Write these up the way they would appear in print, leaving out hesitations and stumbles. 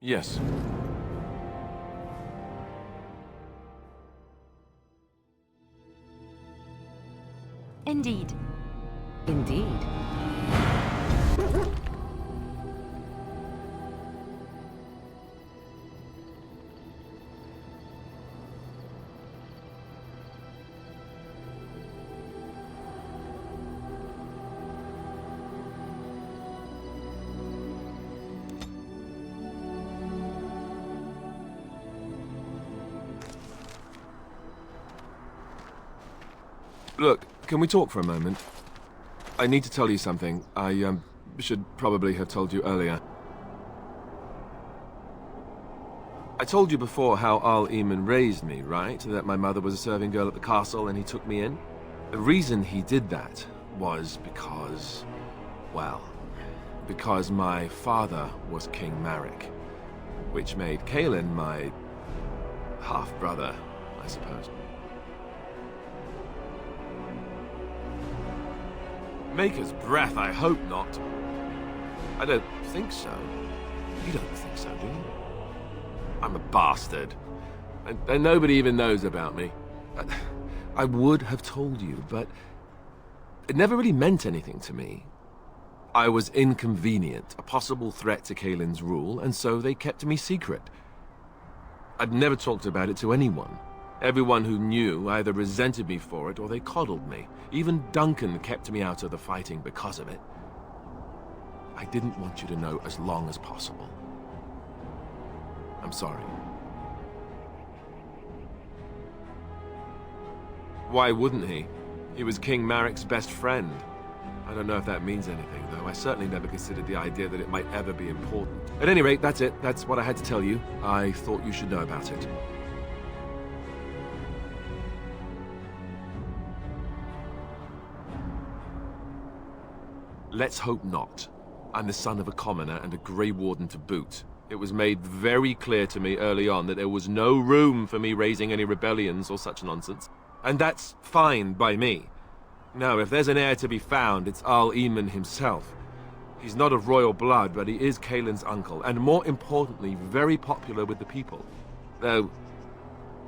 Yes. Indeed. Indeed. Look, can we talk for a moment? I need to tell you something. I should probably have told you earlier. I told you before how Al-Eamon raised me, right? That my mother was a serving girl at the castle and he took me in? The reason he did that was because, well, because my father was King Marek, which made Kaelin my half-brother, I suppose. Maker's breath, I hope not. I don't think so. You don't think so, do you? I'm a bastard. And nobody even knows about me. I would have told you, but it never really meant anything to me. I was inconvenient, a possible threat to Kaelin's rule, and so they kept me secret. I'd never talked about it to anyone. Everyone who knew either resented me for it or they coddled me. Even Duncan kept me out of the fighting because of it. I didn't want you to know as long as possible. I'm sorry. Why wouldn't he? He was King Marek's best friend. I don't know if that means anything, though. I certainly never considered the idea that it might ever be important. At any rate, that's it. That's what I had to tell you. I thought you should know about it. Let's hope not. I'm the son of a commoner and a Grey Warden to boot. It was made very clear to me early on that there was no room for me raising any rebellions or such nonsense. And that's fine by me. Now, if there's an heir to be found, it's Al-Eamon himself. He's not of royal blood, but he is Kaelin's uncle, and more importantly, very popular with the people. Though,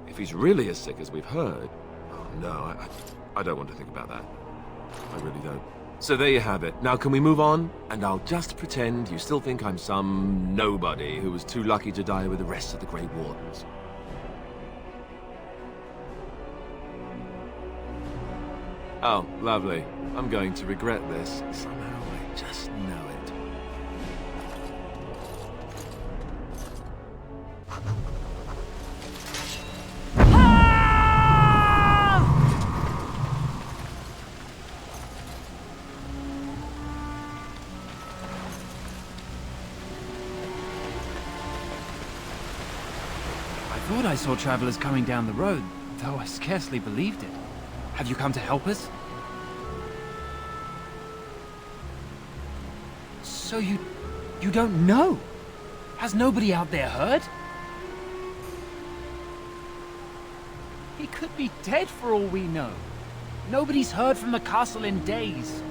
if he's really as sick as we've heard... Oh no, I don't want to think about that. I really don't. So there you have it. Now can we move on? And I'll just pretend you still think I'm some nobody who was too lucky to die with the rest of the Grey Wardens. Oh, lovely. I'm going to regret this. Somehow I just know it. I thought I saw travelers coming down the road, though I scarcely believed it. Have you come to help us? So you don't know? Has nobody out there heard? He could be dead for all we know. Nobody's heard from the castle in days.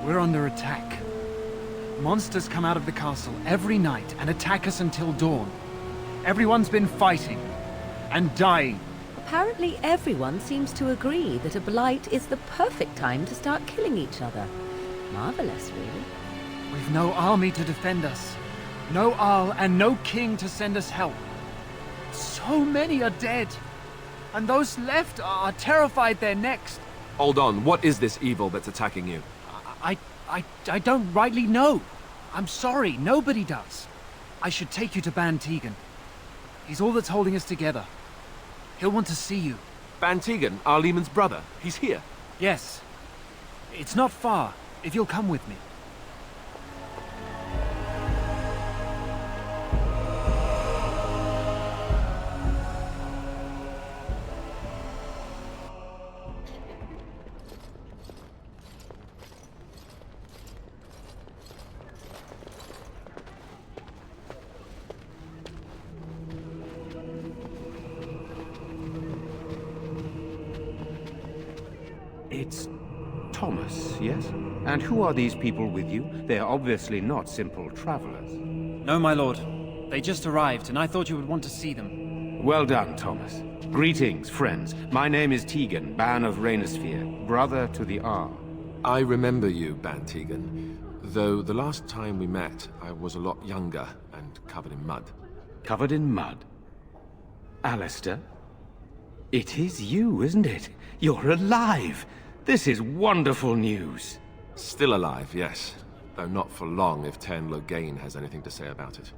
We're under attack. Monsters come out of the castle every night and attack us until dawn. Everyone's been fighting and dying. Apparently everyone seems to agree that a blight is the perfect time to start killing each other. Marvelous, really. We've no army to defend us. No Arl and no king to send us help. So many are dead. And those left are terrified they're next. Hold on, what is this evil that's attacking you? I don't rightly know. I'm sorry, nobody does. I should take you to Ban Tegan. He's all that's holding us together. He'll want to see you. Ban Tegan, Al-Eamon's brother. He's here. Yes. It's not far, if you'll come with me. It's Thomas, yes? And who are these people with you? They're obviously not simple travelers. No, my lord. They just arrived, and I thought you would want to see them. Well done, Thomas. Greetings, friends. My name is Tegan, Ban of Rainersphere, brother to the R. I remember you, Ban Tegan, though the last time we met, I was a lot younger and covered in mud. Covered in mud? Alistair? It is you, isn't it? You're alive! This is wonderful news. Still alive, yes. Though not for long if Ten Loghain has anything to say about it.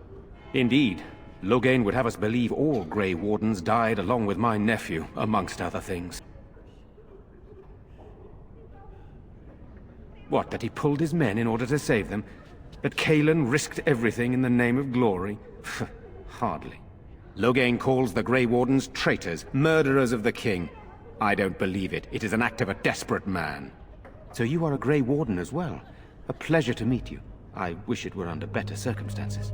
Indeed. Loghain would have us believe all Grey Wardens died along with my nephew, amongst other things. What, that he pulled his men in order to save them? That Cailan risked everything in the name of glory? Hardly. Loghain calls the Grey Wardens traitors, murderers of the king. I don't believe it. It is an act of a desperate man. So you are a Grey Warden as well. A pleasure to meet you. I wish it were under better circumstances.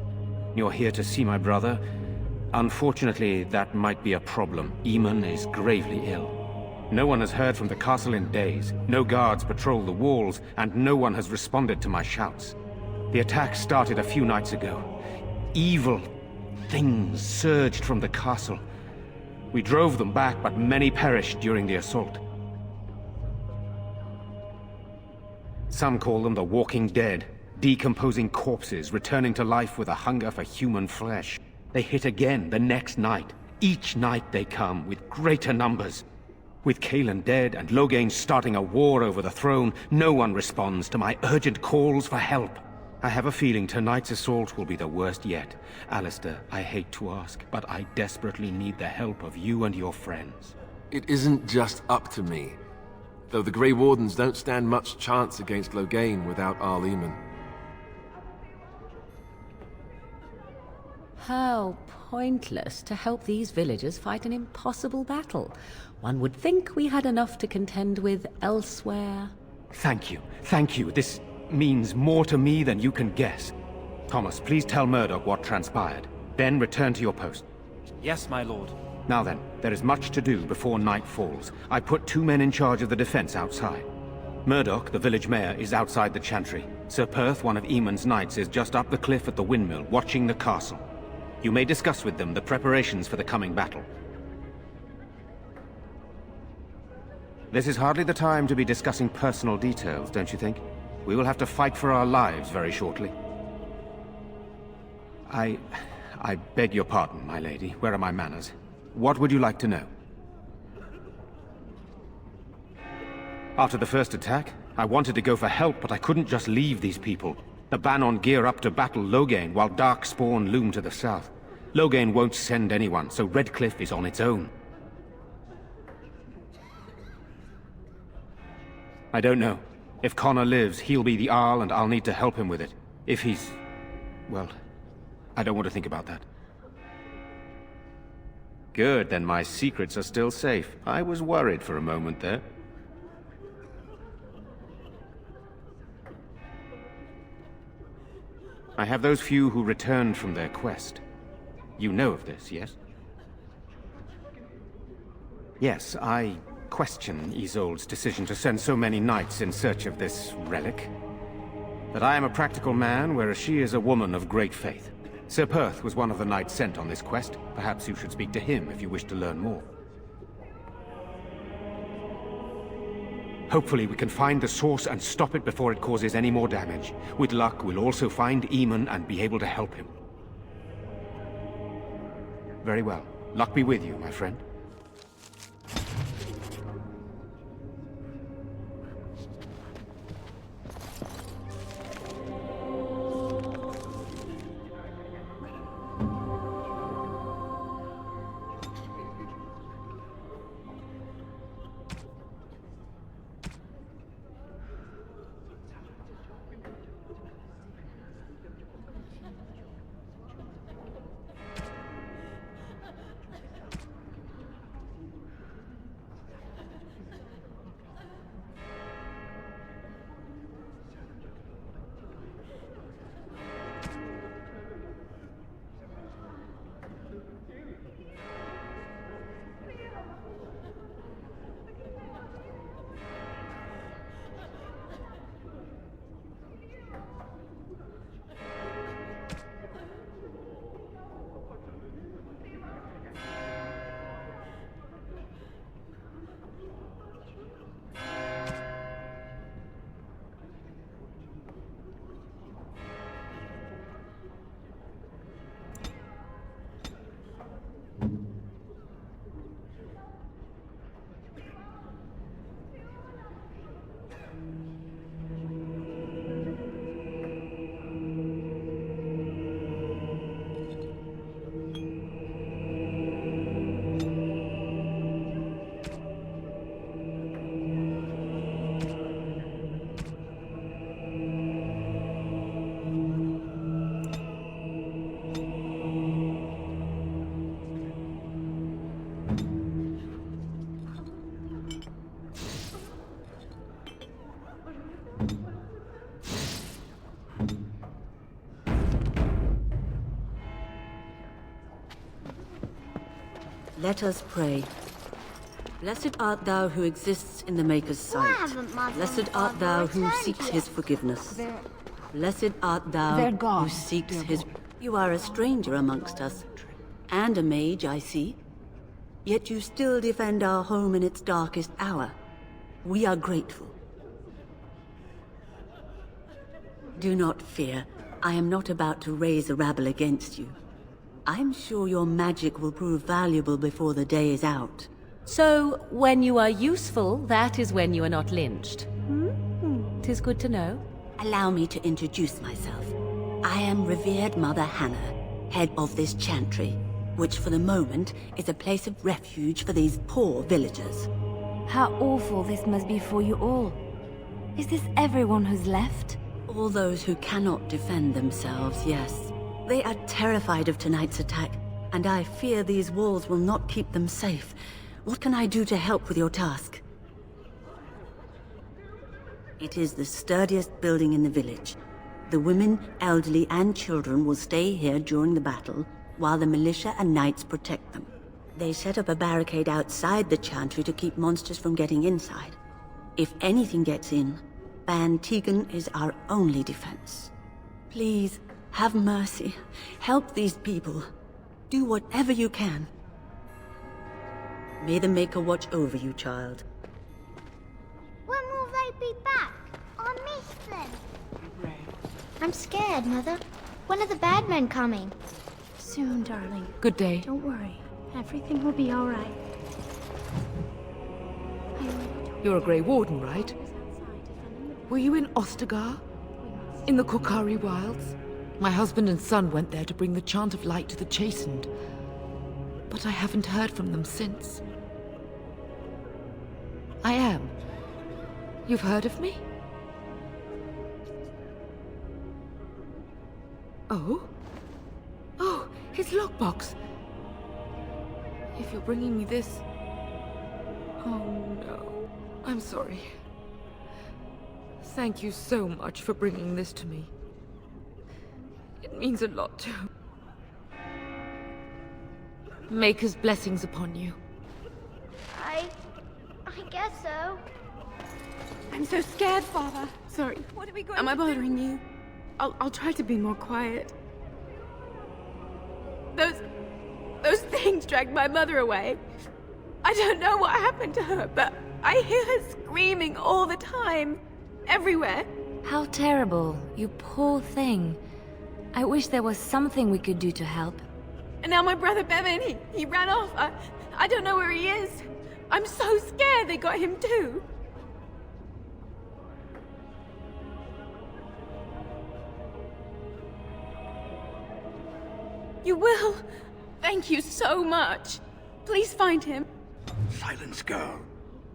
You're here to see my brother. Unfortunately, that might be a problem. Eamon is gravely ill. No one has heard from the castle in days. No guards patrol the walls, and no one has responded to my shouts. The attack started a few nights ago. Evil things surged from the castle. We drove them back, but many perished during the assault. Some call them the Walking Dead, decomposing corpses, returning to life with a hunger for human flesh. They hit again the next night. Each night they come, with greater numbers. With Cailan dead and Loghain starting a war over the throne, no one responds to my urgent calls for help. I have a feeling tonight's assault will be the worst yet. Alistair, I hate to ask, but I desperately need the help of you and your friends. It isn't just up to me. Though the Grey Wardens don't stand much chance against Loghain without Arl Eamon. How pointless to help these villagers fight an impossible battle. One would think we had enough to contend with elsewhere. Thank you. Thank you. This means more to me than you can guess. Thomas, please tell Murdoch what transpired. Then return to your post. Yes, my lord. Now then, there is much to do before night falls. I put 2 men in charge of the defense outside. Murdoch, the village mayor, is outside the chantry. Sir Perth, one of Eamon's knights, is just up the cliff at the windmill, watching the castle. You may discuss with them the preparations for the coming battle. This is hardly the time to be discussing personal details, don't you think? We will have to fight for our lives very shortly. I beg your pardon, my lady. Where are my manners? What would you like to know? After the first attack, I wanted to go for help, but I couldn't just leave these people. The Bannon gear up to battle Loghain, while Darkspawn loom to the south. Loghain won't send anyone, so Redcliffe is on its own. I don't know. If Connor lives, he'll be the Arl, and I'll need to help him with it. If he's... well, I don't want to think about that. Good, then my secrets are still safe. I was worried for a moment there. I have those few who returned from their quest. You know of this, yes? Yes, I question Isolde's decision to send so many knights in search of this relic. But I am a practical man, whereas she is a woman of great faith. Sir Perth was one of the knights sent on this quest. Perhaps you should speak to him if you wish to learn more. Hopefully we can find the source and stop it before it causes any more damage. With luck, we'll also find Eamon and be able to help him. Very well. Luck be with you, my friend. Let us pray. Blessed art thou who exists in the Maker's sight. Blessed art thou who seeks his forgiveness. Blessed art thou who seeks his... You are a stranger amongst us, and a mage, I see. Yet you still defend our home in its darkest hour. We are grateful. Do not fear. I am not about to raise a rabble against you. I'm sure your magic will prove valuable before the day is out. So, when you are useful, that is when you are not lynched. 'Tis good to know. Allow me to introduce myself. I am revered Mother Hannah, head of this chantry, which for the moment is a place of refuge for these poor villagers. How awful this must be for you all. Is this everyone who's left? All those who cannot defend themselves, yes. They are terrified of tonight's attack, and I fear these walls will not keep them safe. What can I do to help with your task? It is the sturdiest building in the village. The women, elderly, and children will stay here during the battle, while the militia and knights protect them. They set up a barricade outside the chantry to keep monsters from getting inside. If anything gets in, Ban Tegan is our only defense. Please, have mercy. Help these people. Do whatever you can. May the Maker watch over you, child. When will they be back? I miss them. I'm scared, Mother. When are the bad men coming? Soon, darling. Good day. Don't worry. Everything will be all right. You're a Grey Warden, right? Were you in Ostagar? In the Korkari Wilds? My husband and son went there to bring the chant of light to the chastened. But I haven't heard from them since. I am. You've heard of me? Oh? Oh, his lockbox. If you're bringing me this... Oh no. I'm sorry. Thank you so much for bringing this to me. It means a lot to... Maker's blessings upon you. I guess so. I'm so scared, Father. Sorry. What are we going Am to I bothering you? I'll try to be more quiet. Those things dragged my mother away. I don't know what happened to her, but I hear her screaming all the time. Everywhere. How terrible. You poor thing. I wish there was something we could do to help. And now my brother Bevan, he ran off. I don't know where he is. I'm so scared they got him too. You will? Thank you so much. Please find him. Silence, girl.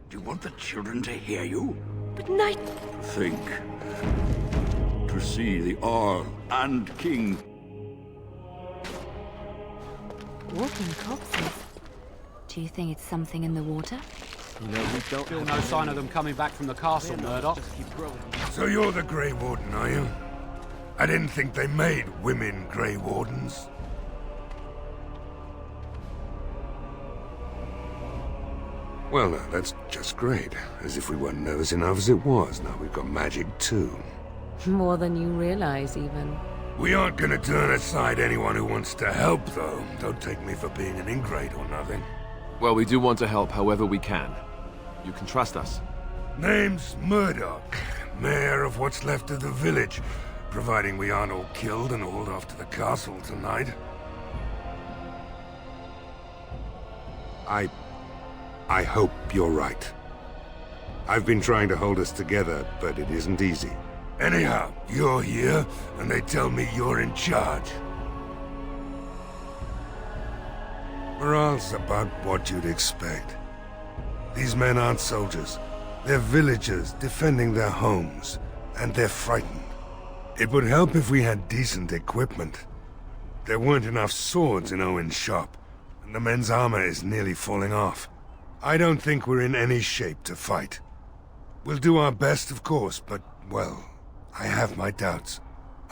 Do you want the children to hear you? But Knight... To think. To see the Earl and King. Walking corpses. Do you think it's something in the water? Still no sign of them coming back from the castle, Murdoch. So you're the Grey Warden, are you? I didn't think they made women Grey Wardens. Well, now, that's just great. As if we weren't nervous enough as it was. Now we've got magic, too. More than you realize, even. We aren't gonna turn aside anyone who wants to help, though. Don't take me for being an ingrate or nothing. Well, we do want to help however we can. You can trust us. Name's Murdoch, mayor of what's left of the village, providing we aren't all killed and hauled off to the castle tonight. I hope you're right. I've been trying to hold us together, but it isn't easy. Anyhow, you're here, and they tell me you're in charge. Morale's about what you'd expect. These men aren't soldiers. They're villagers defending their homes, and they're frightened. It would help if we had decent equipment. There weren't enough swords in Owen's shop, and the men's armor is nearly falling off. I don't think we're in any shape to fight. We'll do our best, of course, but, well, I have my doubts.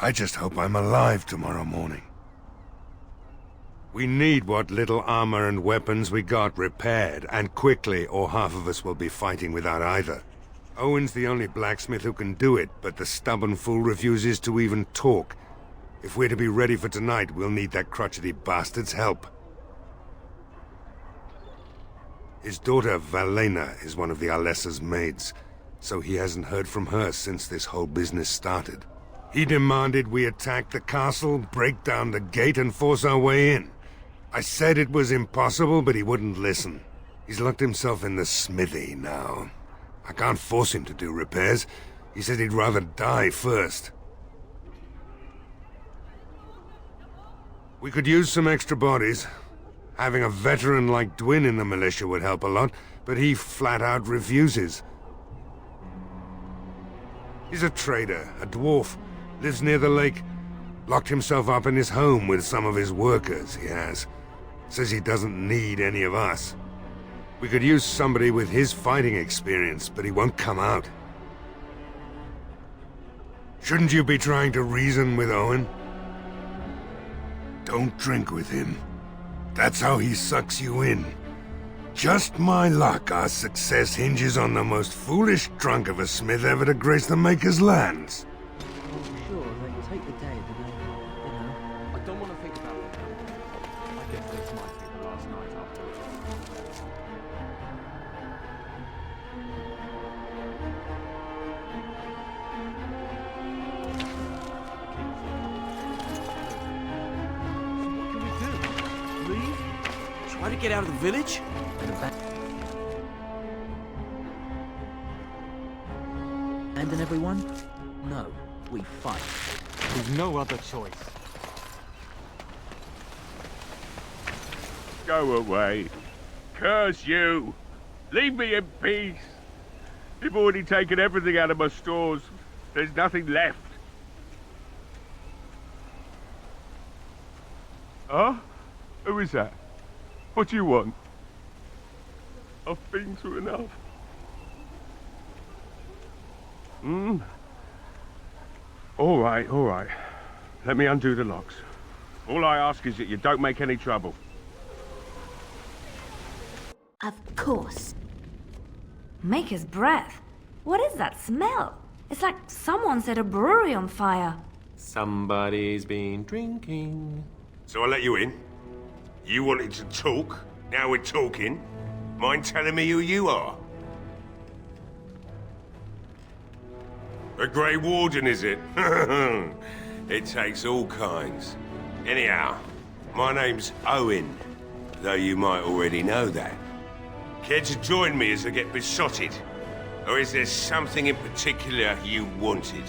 I just hope I'm alive tomorrow morning. We need what little armor and weapons we got repaired, and quickly, or half of us will be fighting without either. Owen's the only blacksmith who can do it, but the stubborn fool refuses to even talk. If we're to be ready for tonight, we'll need that crotchety bastard's help. His daughter, Valena, is one of the Alessa's maids, so he hasn't heard from her since this whole business started. He demanded we attack the castle, break down the gate, and force our way in. I said it was impossible, but he wouldn't listen. He's locked himself in the smithy now. I can't force him to do repairs. He said he'd rather die first. We could use some extra bodies. Having a veteran like Dwyn in the militia would help a lot, but he flat out refuses. He's a trader, a dwarf, lives near the lake. Locked himself up in his home with some of his workers, he has. Says he doesn't need any of us. We could use somebody with his fighting experience, but he won't come out. Shouldn't you be trying to reason with Owen? Don't drink with him. That's how he sucks you in. Just my luck, our success hinges on the most foolish drunk of a smith ever to grace the Maker's lands. Sure, they can take the dead, but I don't want to think about it. I guess this might be the last night afterwards. What can we do? Leave? Try to get out of the village? Abandon everyone? No, we fight. There's no other choice. Go away. Curse you. Leave me in peace. You've already taken everything out of my stores. There's nothing left. Huh? Who is that? What do you want? I've been through enough. All right. Let me undo the locks. All I ask is that you don't make any trouble. Of course. Maker's breath. What is that smell? It's like someone set a brewery on fire. Somebody's been drinking. So I let you in. You wanted to talk. Now we're talking. Mind telling me who you are? A Grey Warden, is it? It takes all kinds. Anyhow, my name's Owen, though you might already know that. Care to join me as I get besotted? Or is there something in particular you wanted?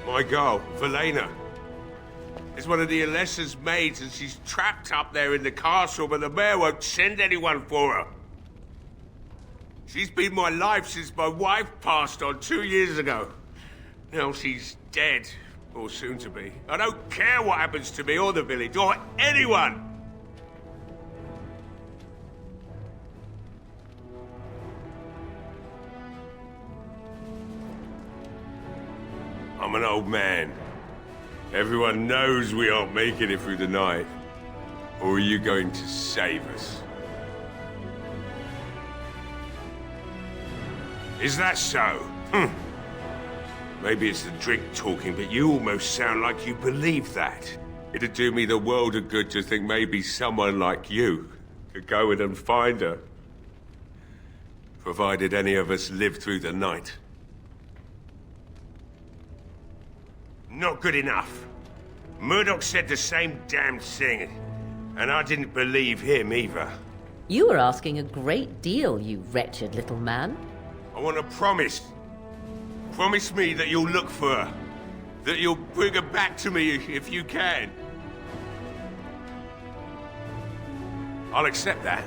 My girl, Valena, is one of the Alessa's maids, and she's trapped up there in the castle, but the mayor won't send anyone for her. She's been my life since my wife passed on 2 years ago. Now she's dead, or soon to be. I don't care what happens to me or the village, or anyone! I'm an old man. Everyone knows we aren't making it through the night. Or are you going to save us? Is that so? Maybe it's the drink talking, but you almost sound like you believe that. It'd do me the world of good to think maybe someone like you could go in and find her. Provided any of us live through the night. Not good enough. Murdoch said the same damn thing, and I didn't believe him either. You were asking a great deal, you wretched little man. I want a promise. Promise me that you'll look for her. That you'll bring her back to me if you can. I'll accept that.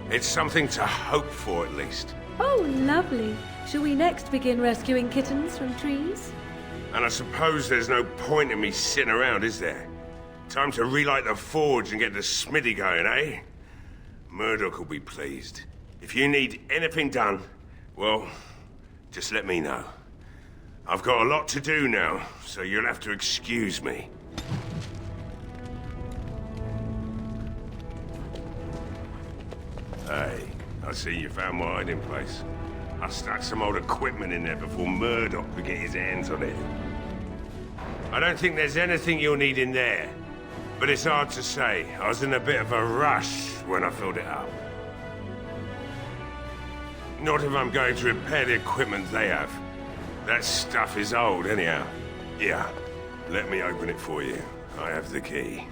It's something to hope for, at least. Oh, lovely. Shall we next begin rescuing kittens from trees? And I suppose there's no point in me sitting around, is there? Time to relight the forge and get the smithy going, eh? Murdoch will be pleased. If you need anything done, well, just let me know. I've got a lot to do now, so you'll have to excuse me. Hey, I see you found my hiding place. I stuck some old equipment in there before Murdoch could get his hands on it. I don't think there's anything you'll need in there, but it's hard to say. I was in a bit of a rush when I filled it up. Not if I'm going to repair the equipment they have. That stuff is old, anyhow. Yeah, let me open it for you. I have the key.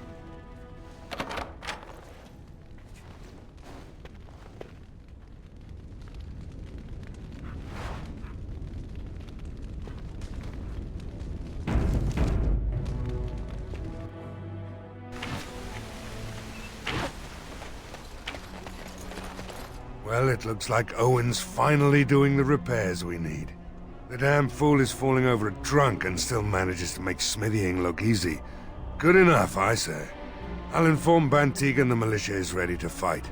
Well, it looks like Owen's finally doing the repairs we need. The damn fool is falling over drunk and still manages to make smithying look easy. Good enough, I say. I'll inform Bantig the militia is ready to fight.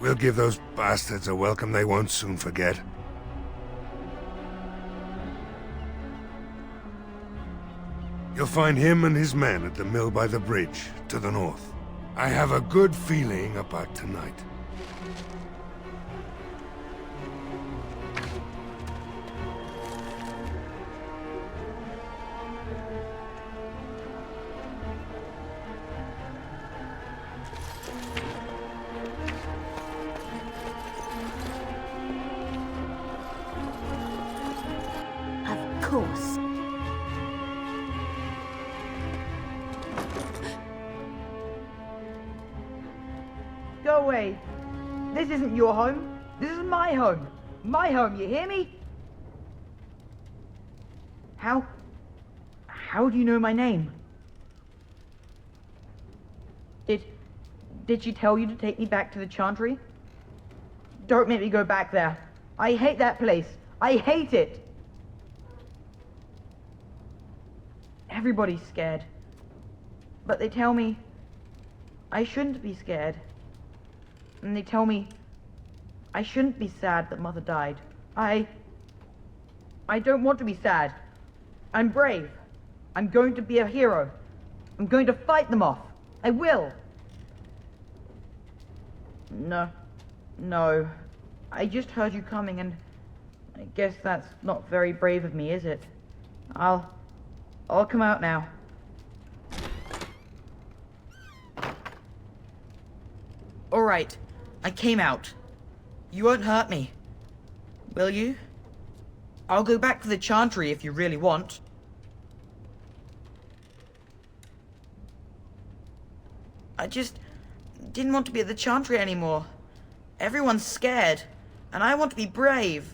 We'll give those bastards a welcome they won't soon forget. You'll find him and his men at the mill by the bridge, to the north. I have a good feeling about tonight. Of course. Go away. This isn't your home. This is my home. My home, you hear me? How do you know my name? Did she tell you to take me back to the Chantry? Don't make me go back there. I hate that place. I hate it. Everybody's scared. But they tell me I shouldn't be scared. And they tell me I shouldn't be sad that Mother died. I don't want to be sad. I'm brave. I'm going to be a hero. I'm going to fight them off. I will. No. I just heard you coming, and I guess that's not very brave of me, is it? I'll come out now. All right. I came out. You won't hurt me. Will you? I'll go back to the Chantry if you really want. I just didn't want to be at the Chantry anymore. Everyone's scared, and I want to be brave.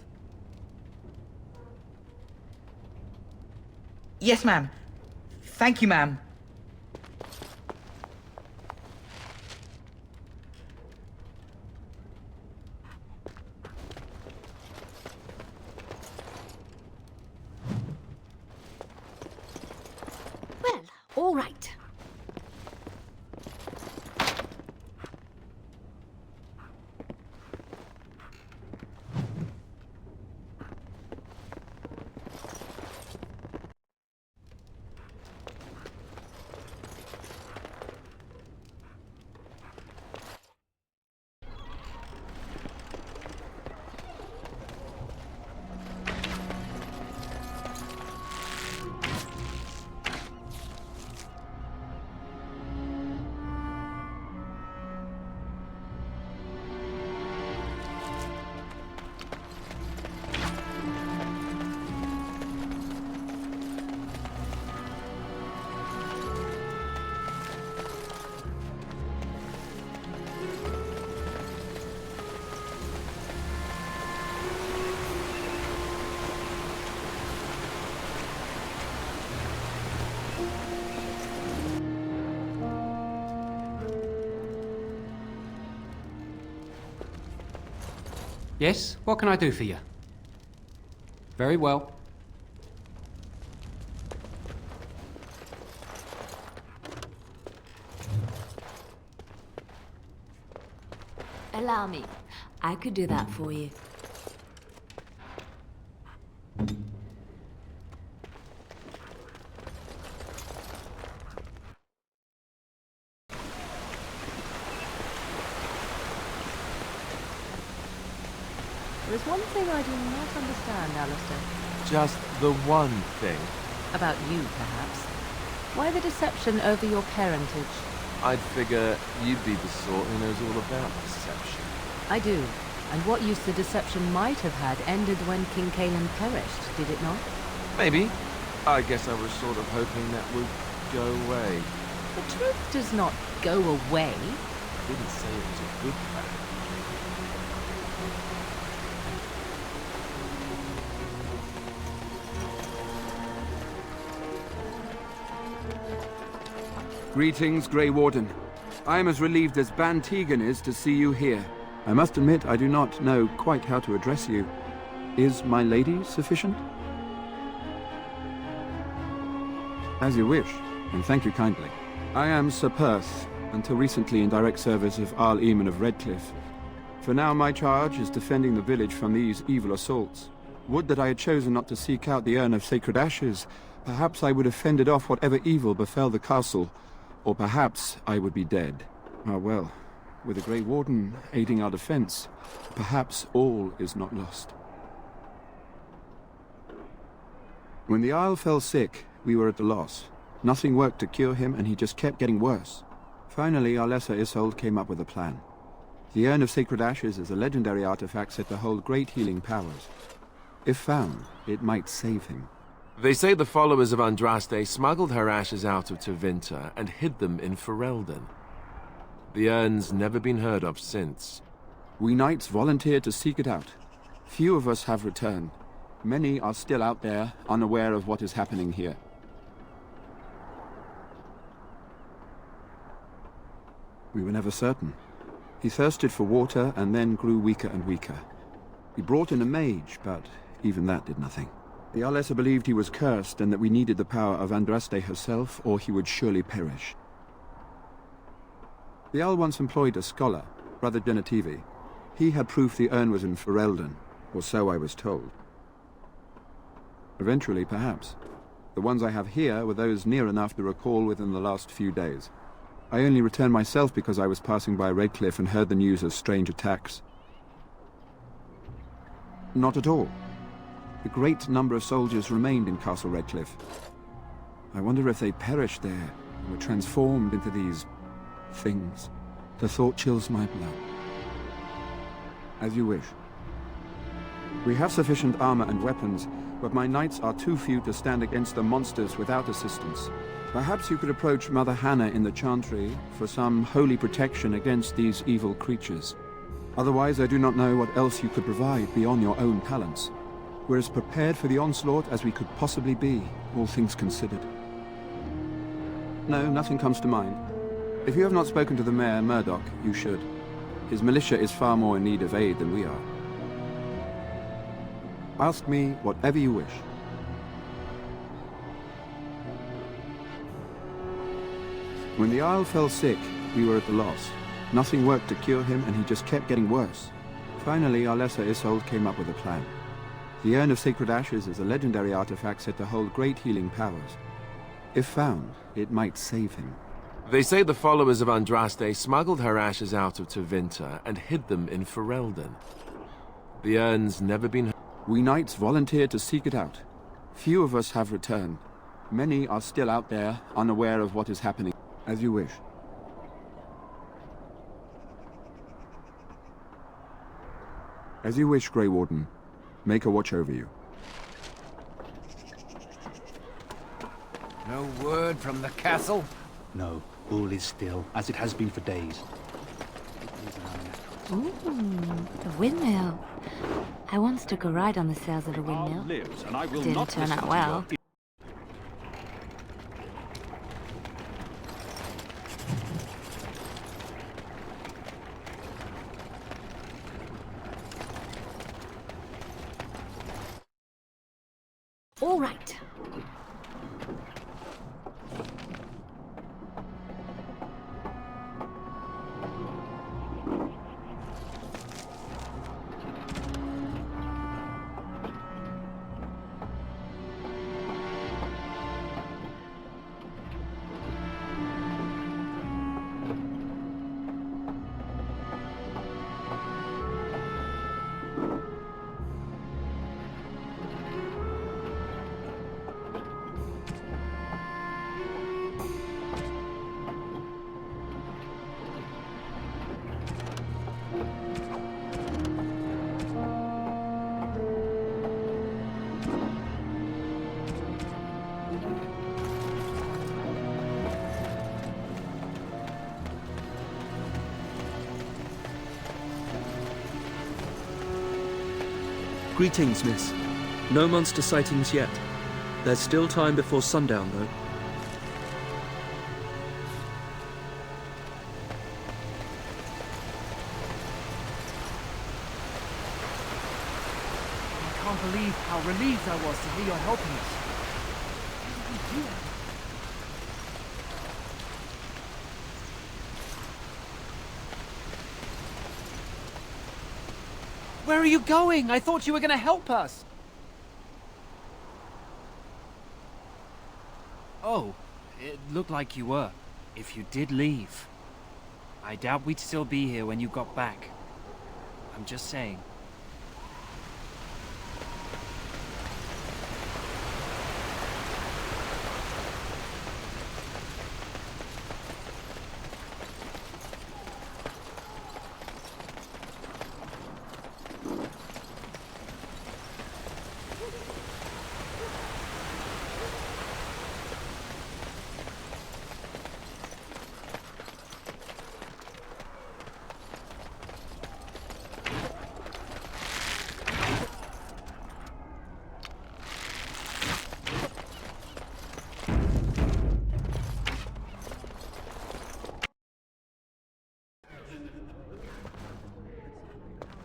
Yes, ma'am. Thank you, ma'am. Well, all right. Yes, what can I do for you? Very well. Allow me. I could do that for you. There is one thing I do not understand, Alistair. Just the one thing. About you, perhaps. Why the deception over your parentage? I'd figure you'd be the sort who knows all about deception. I do. And what use the deception might have had ended when King Caelan perished, did it not? Maybe. I guess I was sort of hoping that would go away. The truth does not go away. I didn't say it was a good fact. Greetings, Grey Warden. I am as relieved as Ban Tegan is to see you here. I must admit I do not know quite how to address you. Is my lady sufficient? As you wish, and thank you kindly. I am Sir Perth, until recently in direct service of Arl Eamon of Redcliffe. For now my charge is defending the village from these evil assaults. Would that I had chosen not to seek out the urn of sacred ashes. Perhaps I would have fended off whatever evil befell the castle, or perhaps I would be dead. Ah well, with a Grey Warden aiding our defense, perhaps all is not lost. When the Isle fell sick, we were at a loss. Nothing worked to cure him, and he just kept getting worse. Finally, our lesser Isolde came up with a plan. The Urn of Sacred Ashes is a legendary artifact said to hold great healing powers. If found, it might save him. They say the followers of Andraste smuggled her ashes out of Tevinter and hid them in Ferelden. The urn's never been heard of since. We knights volunteered to seek it out. Few of us have returned. Many are still out there, unaware of what is happening here. We were never certain. He thirsted for water and then grew weaker and weaker. We brought in a mage, but even that did nothing. The Arlessa believed he was cursed and that we needed the power of Andraste herself, or he would surely perish. The Arl once employed a scholar, Brother Genetivi. He had proof the urn was in Ferelden, or so I was told. Eventually, perhaps. The ones I have here were those near enough to recall within the last few days. I only returned myself because I was passing by Redcliffe and heard the news of strange attacks. Not at all. A great number of soldiers remained in Castle Redcliffe. I wonder if they perished there and were transformed into these things. The thought chills my blood. As you wish. We have sufficient armor and weapons, but my knights are too few to stand against the monsters without assistance. Perhaps you could approach Mother Hannah in the Chantry for some holy protection against these evil creatures. Otherwise, I do not know what else you could provide beyond your own talents. We're as prepared for the onslaught as we could possibly be, all things considered. No, nothing comes to mind. If you have not spoken to the Mayor, Murdoch, you should. His militia is far more in need of aid than we are. Ask me whatever you wish. When the Isle fell sick, we were at a loss. Nothing worked to cure him, and he just kept getting worse. Finally, our lesser Isolde came up with a plan. The Urn of Sacred Ashes is a legendary artifact said to hold great healing powers. If found, it might save him. They say the followers of Andraste smuggled her ashes out of Tevinter and hid them in Ferelden. The urn's never been... We knights volunteered to seek it out. Few of us have returned. Many are still out there, unaware of what is happening. As you wish. As you wish, Grey Warden. Make a watch over you. No word from the castle? No, all is still, as it has been for days. Ooh, the windmill. I once took a ride on the sails of a windmill. Didn't turn out well. All right. Greetings, miss. No monster sightings yet. There's still time before sundown, though. I can't believe how relieved I was to hear you're helping us. Where are you going? I thought you were going to help us. Oh, it looked like you were. If you did leave, I doubt we'd still be here when you got back. I'm just saying.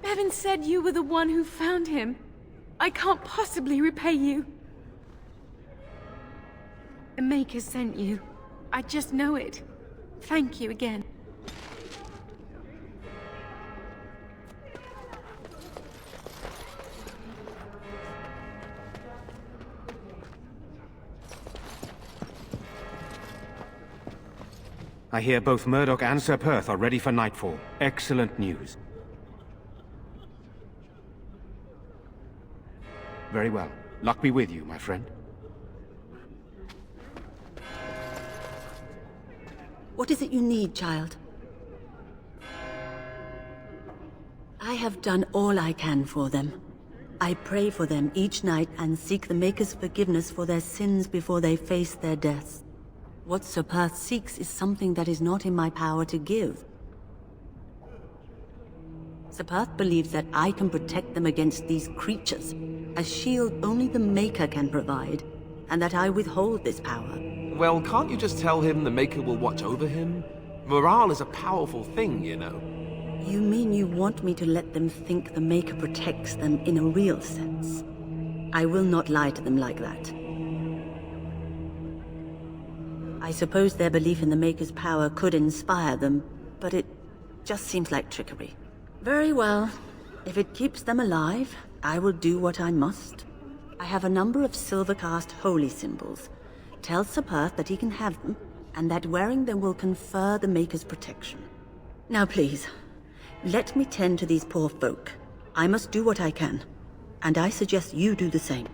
Bevan said you were the one who found him. I can't possibly repay you. The Maker sent you. I just know it. Thank you again. I hear both Murdoch and Sir Perth are ready for nightfall. Excellent news. Very well. Luck be with you, my friend. What is it you need, child? I have done all I can for them. I pray for them each night and seek the Maker's forgiveness for their sins before they face their deaths. What Sir Perth seeks is something that is not in my power to give. Sir Perth believes that I can protect them against these creatures, a shield only the Maker can provide, and that I withhold this power. Well, can't you just tell him the Maker will watch over him? Morale is a powerful thing, you know. You mean you want me to let them think the Maker protects them in a real sense? I will not lie to them like that. I suppose their belief in the Maker's power could inspire them, but it just seems like trickery. Very well. If it keeps them alive, I will do what I must. I have a number of silver-cast holy symbols. Tell Sir Perth that he can have them, and that wearing them will confer the Maker's protection. Now please, let me tend to these poor folk. I must do what I can, and I suggest you do the same.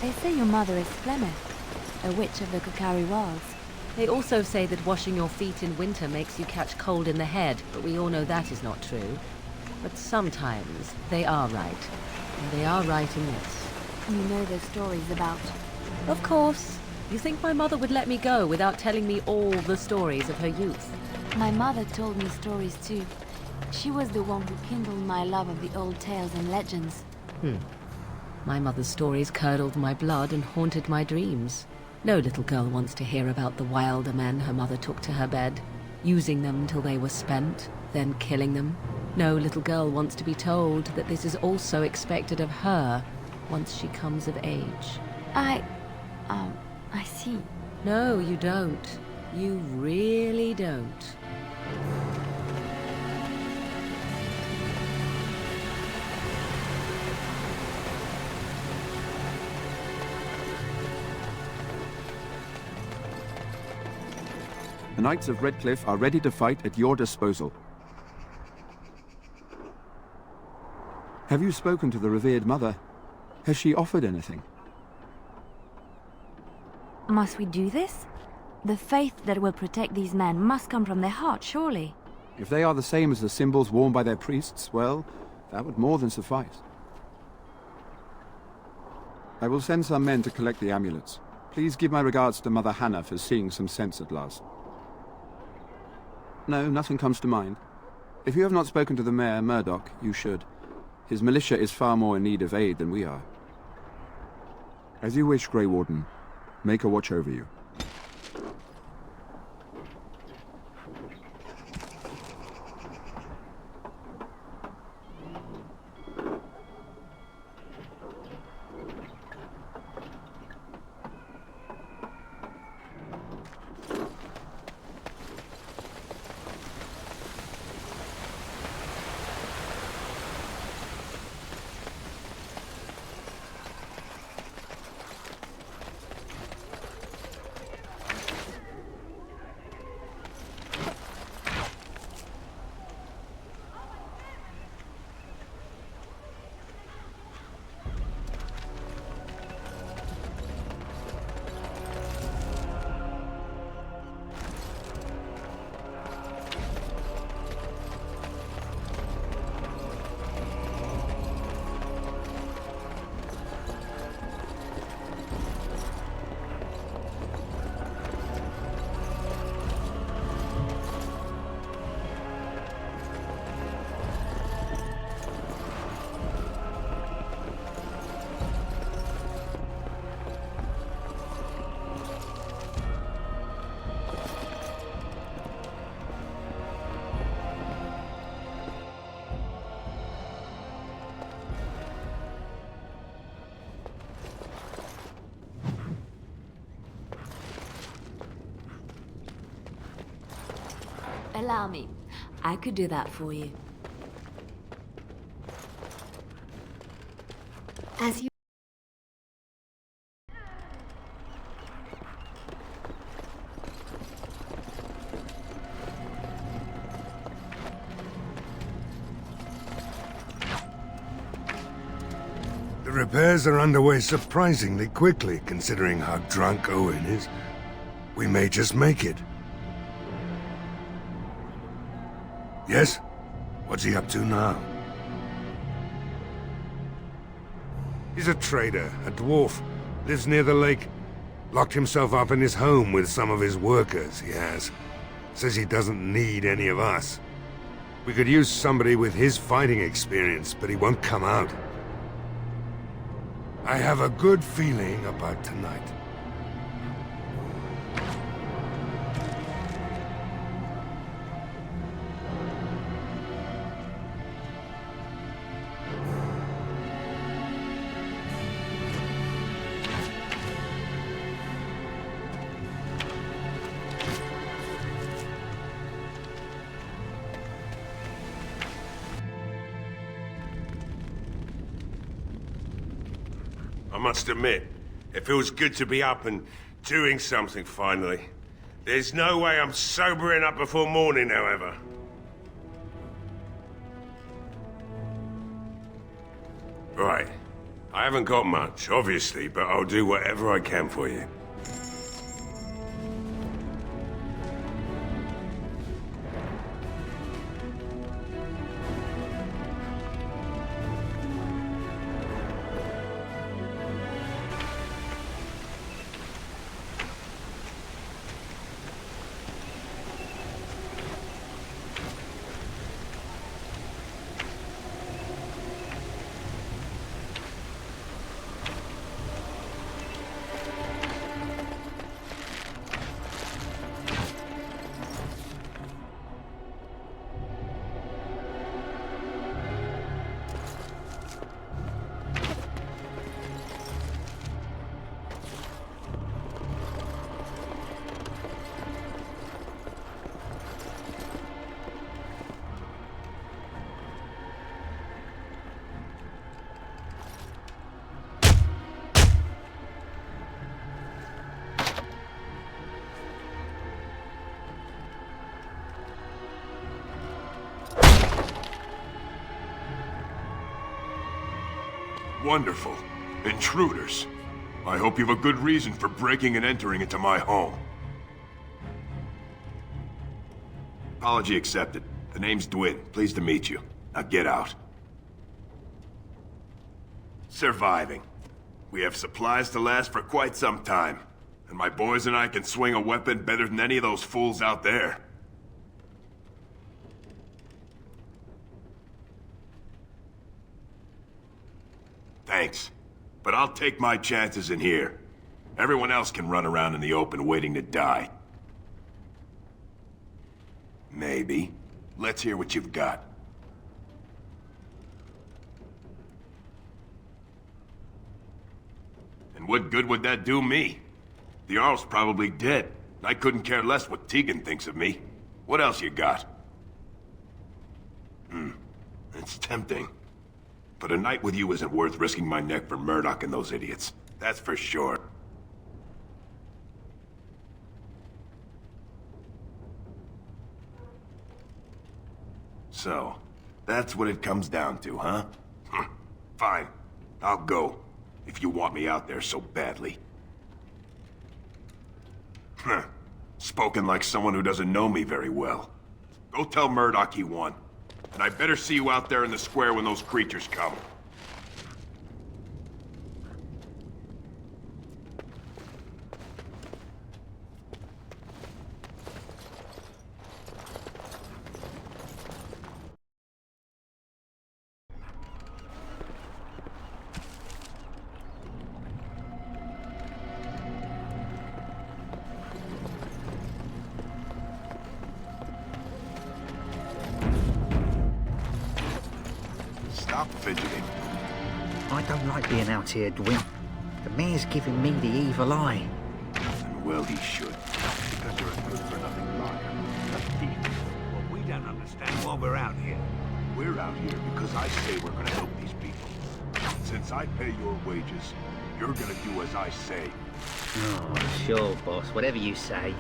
They say your mother is Flemeth, a witch of the Kokari Wilds. They also say that washing your feet in winter makes you catch cold in the head, but we all know that is not true. But sometimes they are right. And they are right in this. You know the stories about... Of course. You think my mother would let me go without telling me all the stories of her youth? My mother told me stories too. She was the one who kindled my love of the old tales and legends. My mother's stories curdled my blood and haunted my dreams. No little girl wants to hear about the wilder men her mother took to her bed, using them till they were spent, then killing them. No little girl wants to be told that this is also expected of her once she comes of age. I see. No, you don't. You really don't. The Knights of Redcliffe are ready to fight at your disposal. Have you spoken to the revered mother? Has she offered anything? Must we do this? The faith that will protect these men must come from their heart, surely. If they are the same as the symbols worn by their priests, well, that would more than suffice. I will send some men to collect the amulets. Please give my regards to Mother Hannah for seeing some sense at last. No, nothing comes to mind. If you have not spoken to the Mayor, Murdoch, you should. His militia is far more in need of aid than we are. As you wish, Grey Warden. Make a watch over you. Allow me. I could do that for you. As you... The repairs are underway surprisingly quickly, considering how drunk Owen is. We may just make it. Yes? What's he up to now? He's a trader, a dwarf, lives near the lake. Locked himself up in his home with some of his workers, he has. Says he doesn't need any of us. We could use somebody with his fighting experience, but he won't come out. I have a good feeling about tonight. I must admit, it feels good to be up and doing something finally. There's no way I'm sobering up before morning, however. Right. I haven't got much, obviously, but I'll do whatever I can for you. Wonderful. Intruders. I hope you have a good reason for breaking and entering into my home. Apology accepted. The name's Dwin. Pleased to meet you. Now get out. Surviving. We have supplies to last for quite some time. And my boys and I can swing a weapon better than any of those fools out there. Thanks. But I'll take my chances in here. Everyone else can run around in the open waiting to die. Maybe. Let's hear what you've got. And what good would that do me? The Jarl's probably dead. I couldn't care less what Tegan thinks of me. What else you got? It's tempting. But a night with you isn't worth risking my neck for Murdoch and those idiots. That's for sure. So, that's what it comes down to, huh? Fine. I'll go. If you want me out there so badly. Spoken like someone who doesn't know me very well. Go tell Murdoch he won. And I better see you out there in the square when those creatures come. Stop fidgeting. I don't like being out here, Dwin. The mayor's giving me the evil eye. And well, he should. Because you're a good-for-nothing liar. A thief. Well, we don't understand why we're out here. We're out here because I say we're gonna help these people. Since I pay your wages, you're gonna do as I say. Oh, sure, boss. Whatever you say.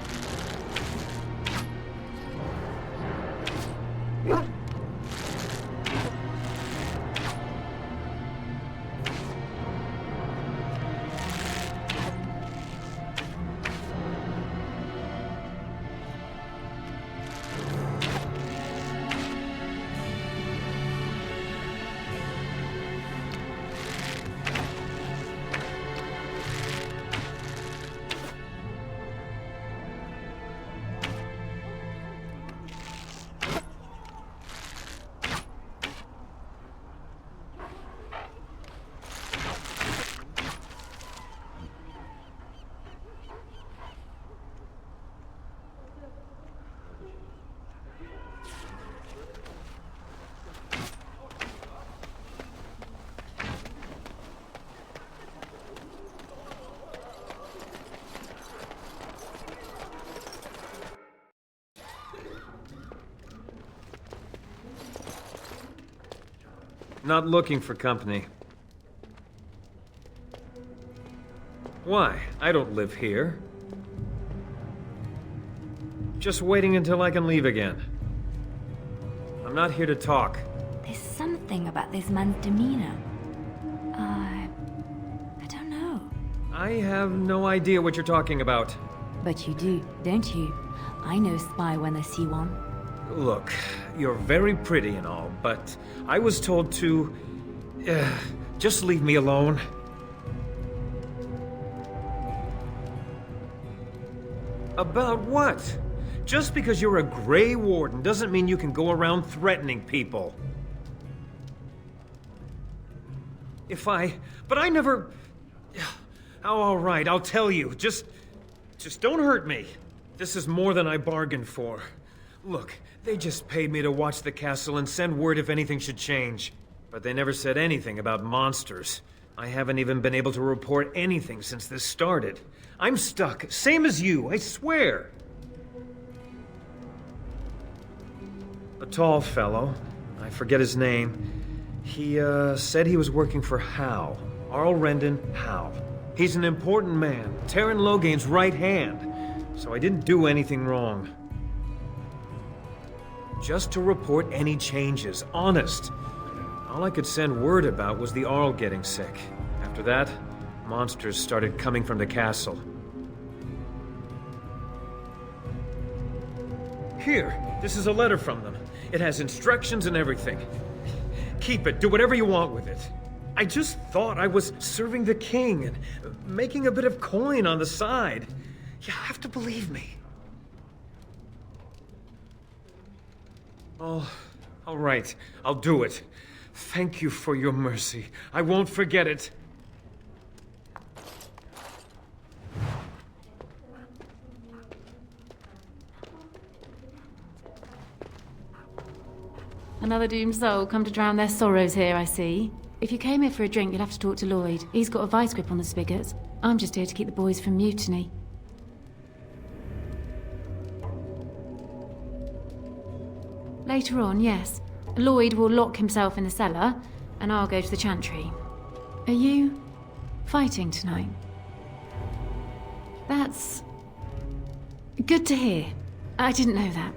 Not looking for company. Why? I don't live here. Just waiting until I can leave again. I'm not here to talk. There's something about this man's demeanor. I don't know. I have no idea what you're talking about. But you do, don't you? I know spy when I see one. Look, you're very pretty and all, but I was told to... just leave me alone. About what? Just because you're a Grey Warden doesn't mean you can go around threatening people. But I never... Oh, all right, I'll tell you. Just don't hurt me. This is more than I bargained for. Look, they just paid me to watch the castle and send word if anything should change. But they never said anything about monsters. I haven't even been able to report anything since this started. I'm stuck, same as you, I swear. A tall fellow, I forget his name. He, said he was working for Howe. Arl Rendon Howe. He's an important man, Terran Logain's right hand. So I didn't do anything wrong. Just to report any changes, honest. All I could send word about was the Arl getting sick. After that, monsters started coming from the castle. Here, this is a letter from them. It has instructions and everything. Keep it. Do whatever you want with it. I just thought I was serving the king and making a bit of coin on the side. You have to believe me. Oh, all right. I'll do it. Thank you for your mercy. I won't forget it. Another doomed soul come to drown their sorrows here, I see. If you came here for a drink, you'll have to talk to Lloyd. He's got a vice grip on the spigots. I'm just here to keep the boys from mutiny. Later on, yes. Lloyd will lock himself in the cellar, and I'll go to the chantry. Are you fighting tonight? That's good to hear. I didn't know that.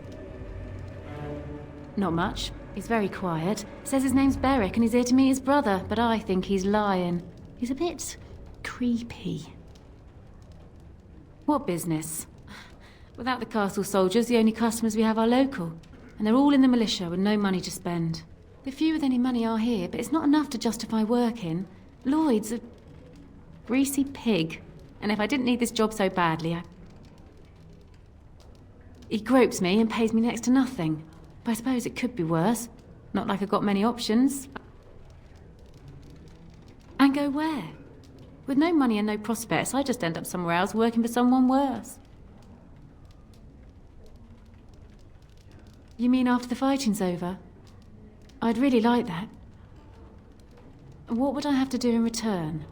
Not much. He's very quiet. Says his name's Beric and he's here to meet his brother, but I think he's lying. He's a bit creepy. What business? Without the castle soldiers, the only customers we have are local. And they're all in the militia with no money to spend. The few with any money are here, but it's not enough to justify working. Lloyd's a greasy pig. And if I didn't need this job so badly, he gropes me and pays me next to nothing. But I suppose it could be worse. Not like I've got many options. And go where? With no money and no prospects, I just end up somewhere else working for someone worse. You mean after the fighting's over? I'd really like that. What would I have to do in return?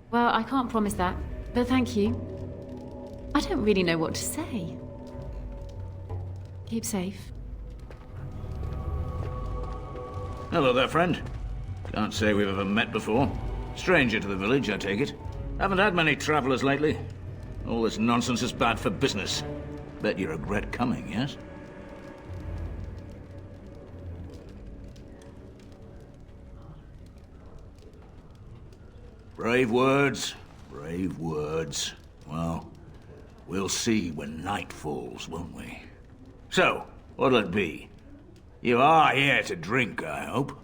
Well, I can't promise that, but thank you. I don't really know what to say. Keep safe. Hello there, friend. Can't say we've ever met before. Stranger to the village, I take it. Haven't had many travelers lately. All this nonsense is bad for business. Bet you regret coming, yes? Brave words, brave words. Well, we'll see when night falls, won't we? So, what'll it be? You are here to drink, I hope.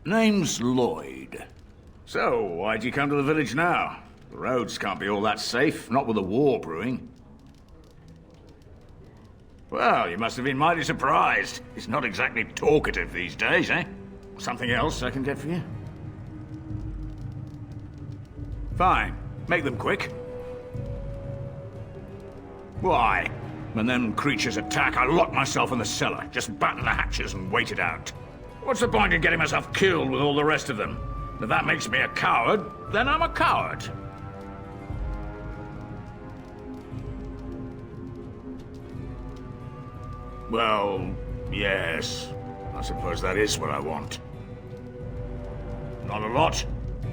Name's Lloyd. So, why'd you come to the village now? The roads can't be all that safe, not with a war brewing. Well, you must have been mighty surprised. It's not exactly talkative these days, eh? Something else I can get for you? Fine. Make them quick. Why? When them creatures attack, I lock myself in the cellar. Just batten the hatches and wait it out. What's the point in getting myself killed with all the rest of them? If that makes me a coward, then I'm a coward. Well, yes. I suppose that is what I want. Not a lot.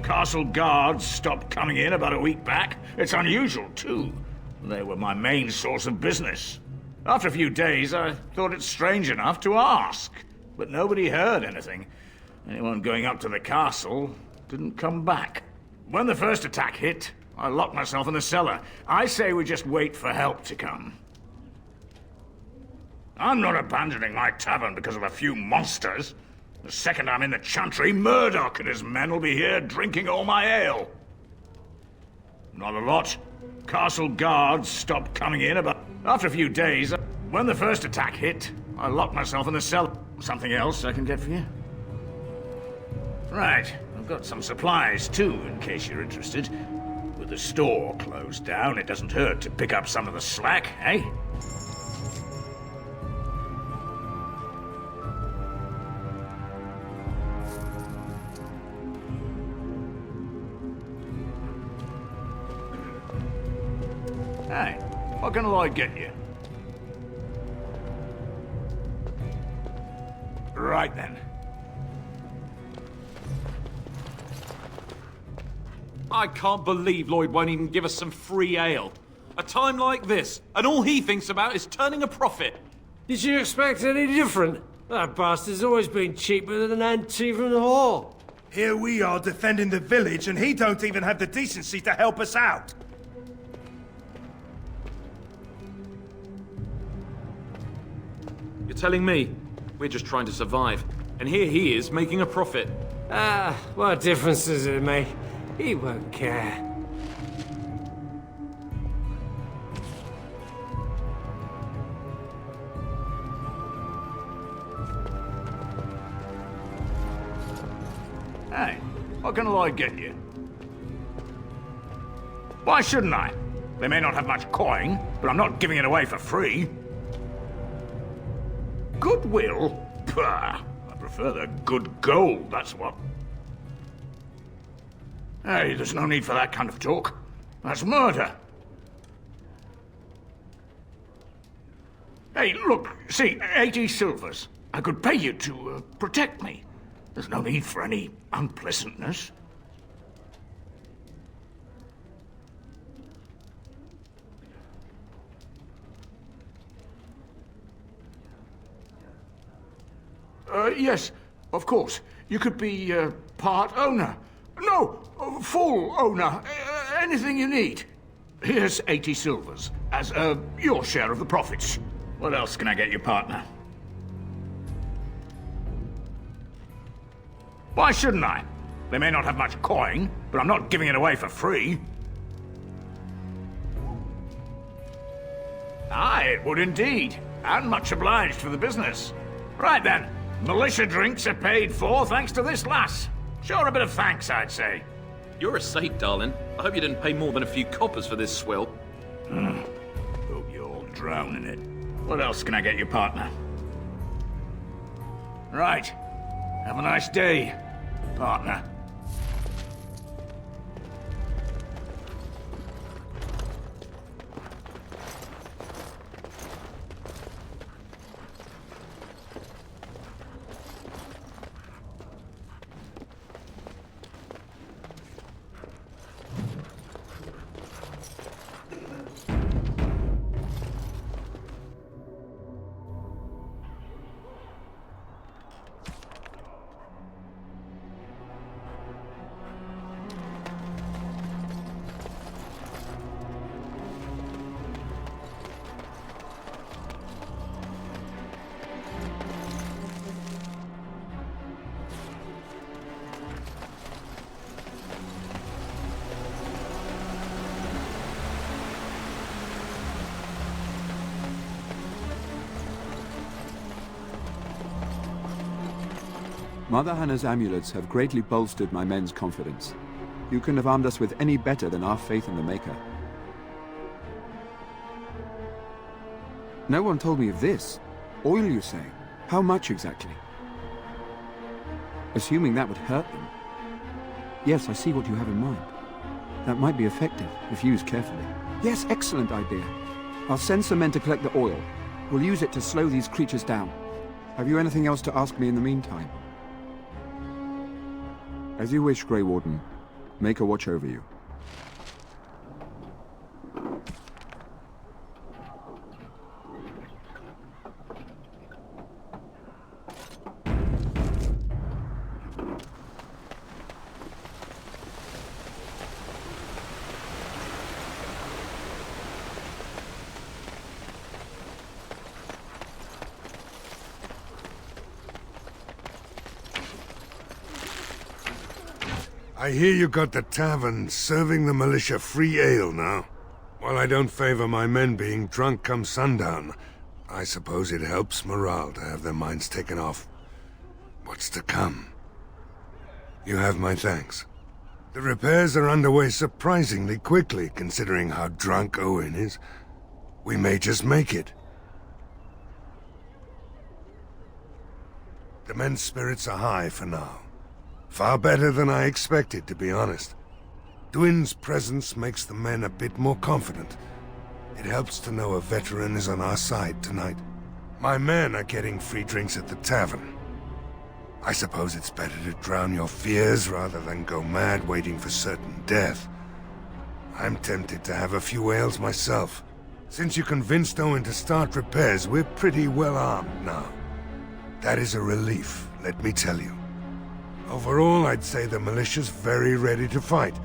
Castle guards stopped coming in about a week back. It's unusual, too. They were my main source of business. After a few days, I thought it strange enough to ask. But nobody heard anything. Anyone going up to the castle didn't come back. When the first attack hit, I locked myself in the cellar. I say we just wait for help to come. I'm not abandoning my tavern because of a few monsters. The second I'm in the chantry, Murdoch and his men will be here drinking all my ale. Not a lot. Castle guards stopped coming in about... After a few days, when the first attack hit, I locked myself in the cellar. Something else I can get for you? Right. I've got some supplies, too, in case you're interested. With the store closed down, it doesn't hurt to pick up some of the slack, eh? Hey, what can Lloyd get you? Right then. I can't believe Lloyd won't even give us some free ale. A time like this, and all he thinks about is turning a profit. Did you expect any different? That bastard's always been cheaper than an ant tea from the hall. Here we are defending the village, and he don't even have the decency to help us out. You're telling me we're just trying to survive, and here he is making a profit. Ah, what difference does it make? He won't care. Hey, what can I get you? Why shouldn't I? They may not have much coin, but I'm not giving it away for free. Goodwill? Pah! I prefer the good gold, that's what. Hey, there's no need for that kind of talk. That's murder. Hey, look, see, 80 silvers. I could pay you to protect me. There's no need for any unpleasantness. Yes, of course. You could be part owner. No, full owner. Anything you need. Here's 80 silvers as your share of the profits. What else can I get you, partner? Why shouldn't I? They may not have much coin, but I'm not giving it away for free. Aye, it would indeed. And much obliged for the business. Right then. Militia drinks are paid for thanks to this lass. Sure, a bit of thanks, I'd say. You're a saint, darling. I hope you didn't pay more than a few coppers for this swill. Hope you all drown in it. What else can I get you, partner? Right. Have a nice day, partner. Mother Hannah's amulets have greatly bolstered my men's confidence. You couldn't have armed us with any better than our faith in the Maker. No one told me of this. Oil, you say? How much exactly? Assuming that would hurt them. Yes, I see what you have in mind. That might be effective, if used carefully. Yes, excellent idea. I'll send some men to collect the oil. We'll use it to slow these creatures down. Have you anything else to ask me in the meantime? As you wish, Grey Warden. Make a watch over you. I hear you got the tavern serving the militia free ale now. While I don't favor my men being drunk come sundown, I suppose it helps morale to have their minds taken off what's to come. You have my thanks. The repairs are underway surprisingly quickly, considering how drunk Owen is. We may just make it. The men's spirits are high for now. Far better than I expected, to be honest. Dwin's presence makes the men a bit more confident. It helps to know a veteran is on our side tonight. My men are getting free drinks at the tavern. I suppose it's better to drown your fears rather than go mad waiting for certain death. I'm tempted to have a few ales myself. Since you convinced Owen to start repairs, we're pretty well armed now. That is a relief, let me tell you. Overall, I'd say the militia's very ready to fight.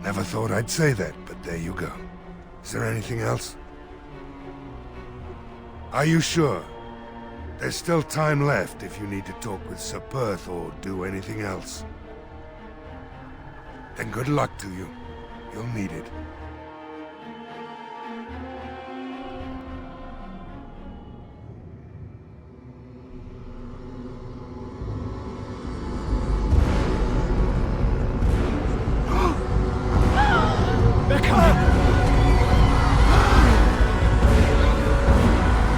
Never thought I'd say that, but there you go. Is there anything else? Are you sure? There's still time left if you need to talk with Sir Perth or do anything else. Then good luck to you. You'll need it. They're coming!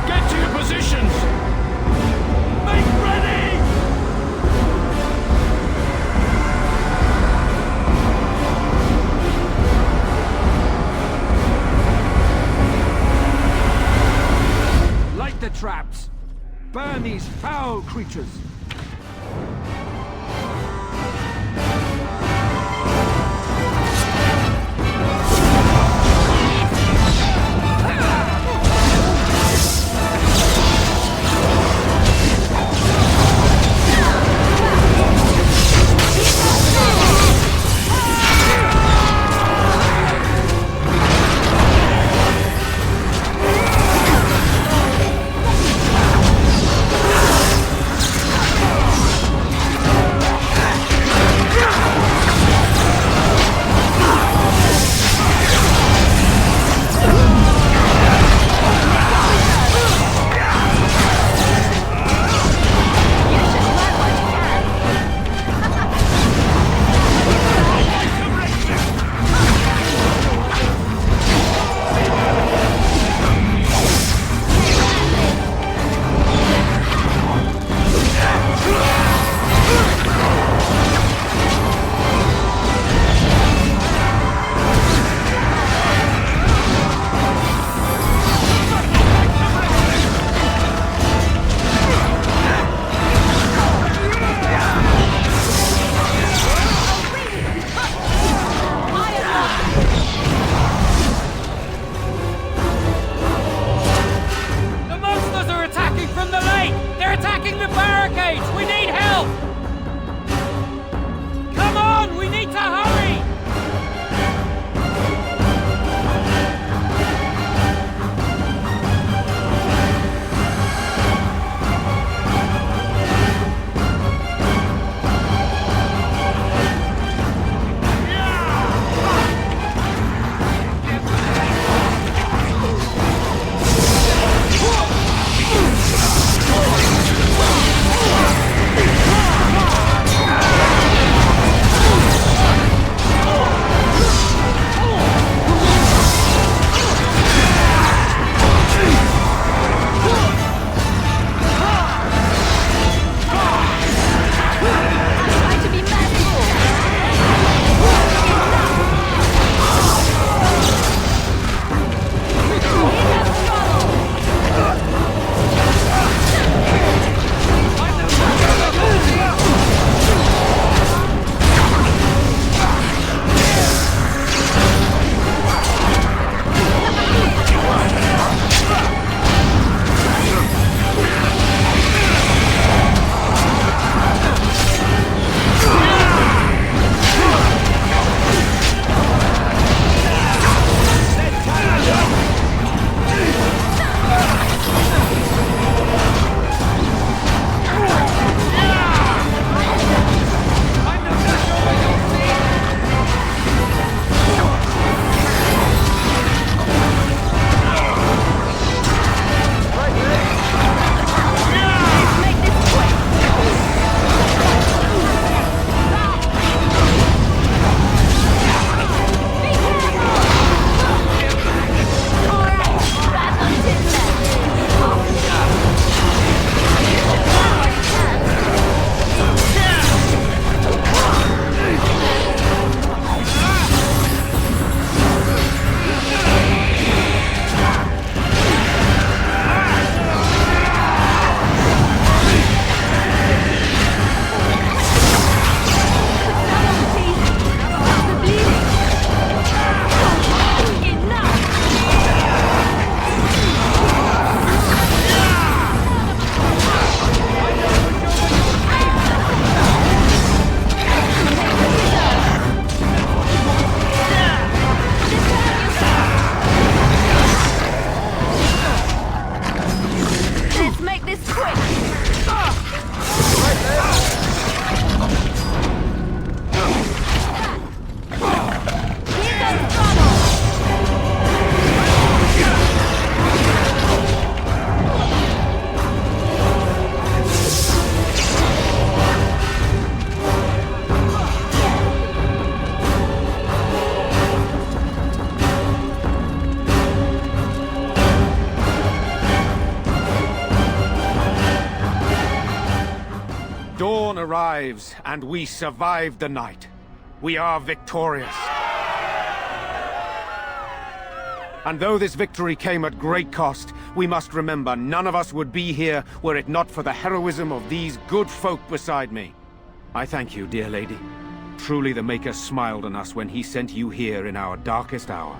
Get to your positions! Make ready! Light the traps! Burn these foul creatures! arrives, and we survived the night. We are victorious. And though this victory came at great cost, we must remember none of us would be here were it not for the heroism of these good folk beside me. I thank you, dear lady. Truly the Maker smiled on us when he sent you here in our darkest hour.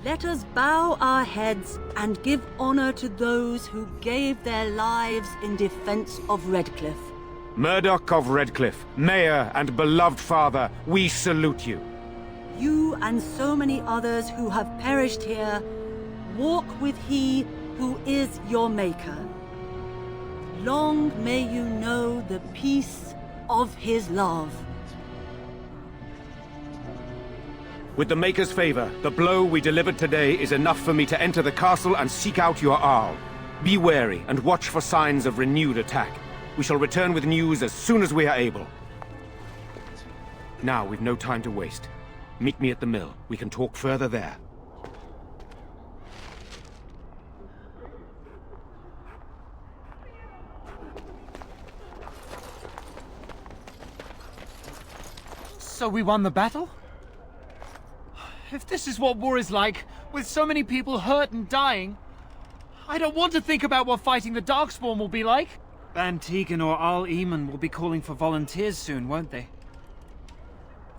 Let us bow our heads and give honor to those who gave their lives in defense of Redcliffe. Murdoch of Redcliffe, Mayor and beloved father, we salute you. You and so many others who have perished here, walk with he who is your Maker. Long may you know the peace of his love. With the Maker's favor, the blow we delivered today is enough for me to enter the castle and seek out your Arl. Be wary and watch for signs of renewed attack. We shall return with news as soon as we are able. Now we've no time to waste. Meet me at the mill. We can talk further there. So we won the battle? If this is what war is like, with so many people hurt and dying, I don't want to think about what fighting the Darkspawn will be like. Ban Tegan or Al Eamon will be calling for volunteers soon, won't they?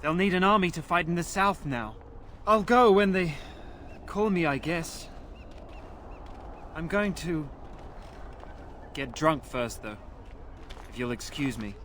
They'll need an army to fight in the south now. I'll go when they call me, I guess. I'm going to get drunk first, though, if you'll excuse me.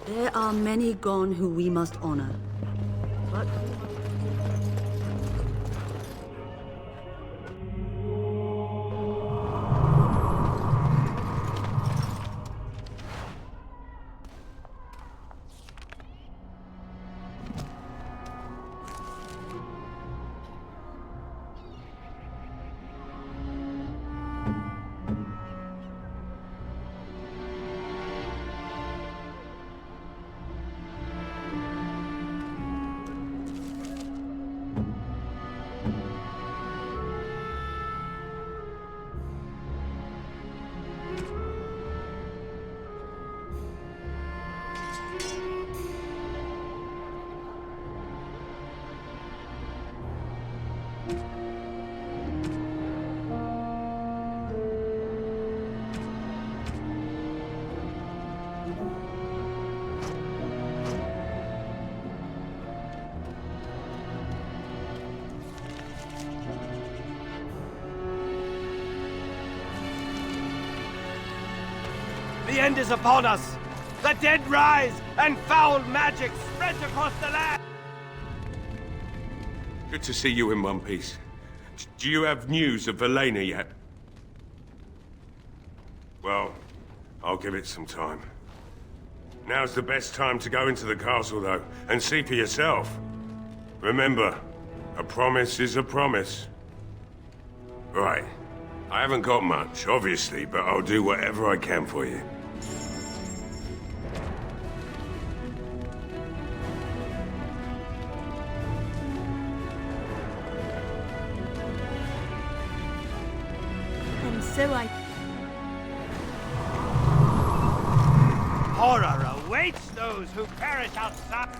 There are many gone who we must honor. But The end is upon us! The dead rise, and foul magic spreads across the land! Good to see you in one piece. Do you have news of Velena yet? Well, I'll give it some time. Now's the best time to go into the castle, though, and see for yourself. Remember, a promise is a promise. Right. I haven't got much, obviously, but I'll do whatever I can for you. and so I... Horror awaits those who perish outside!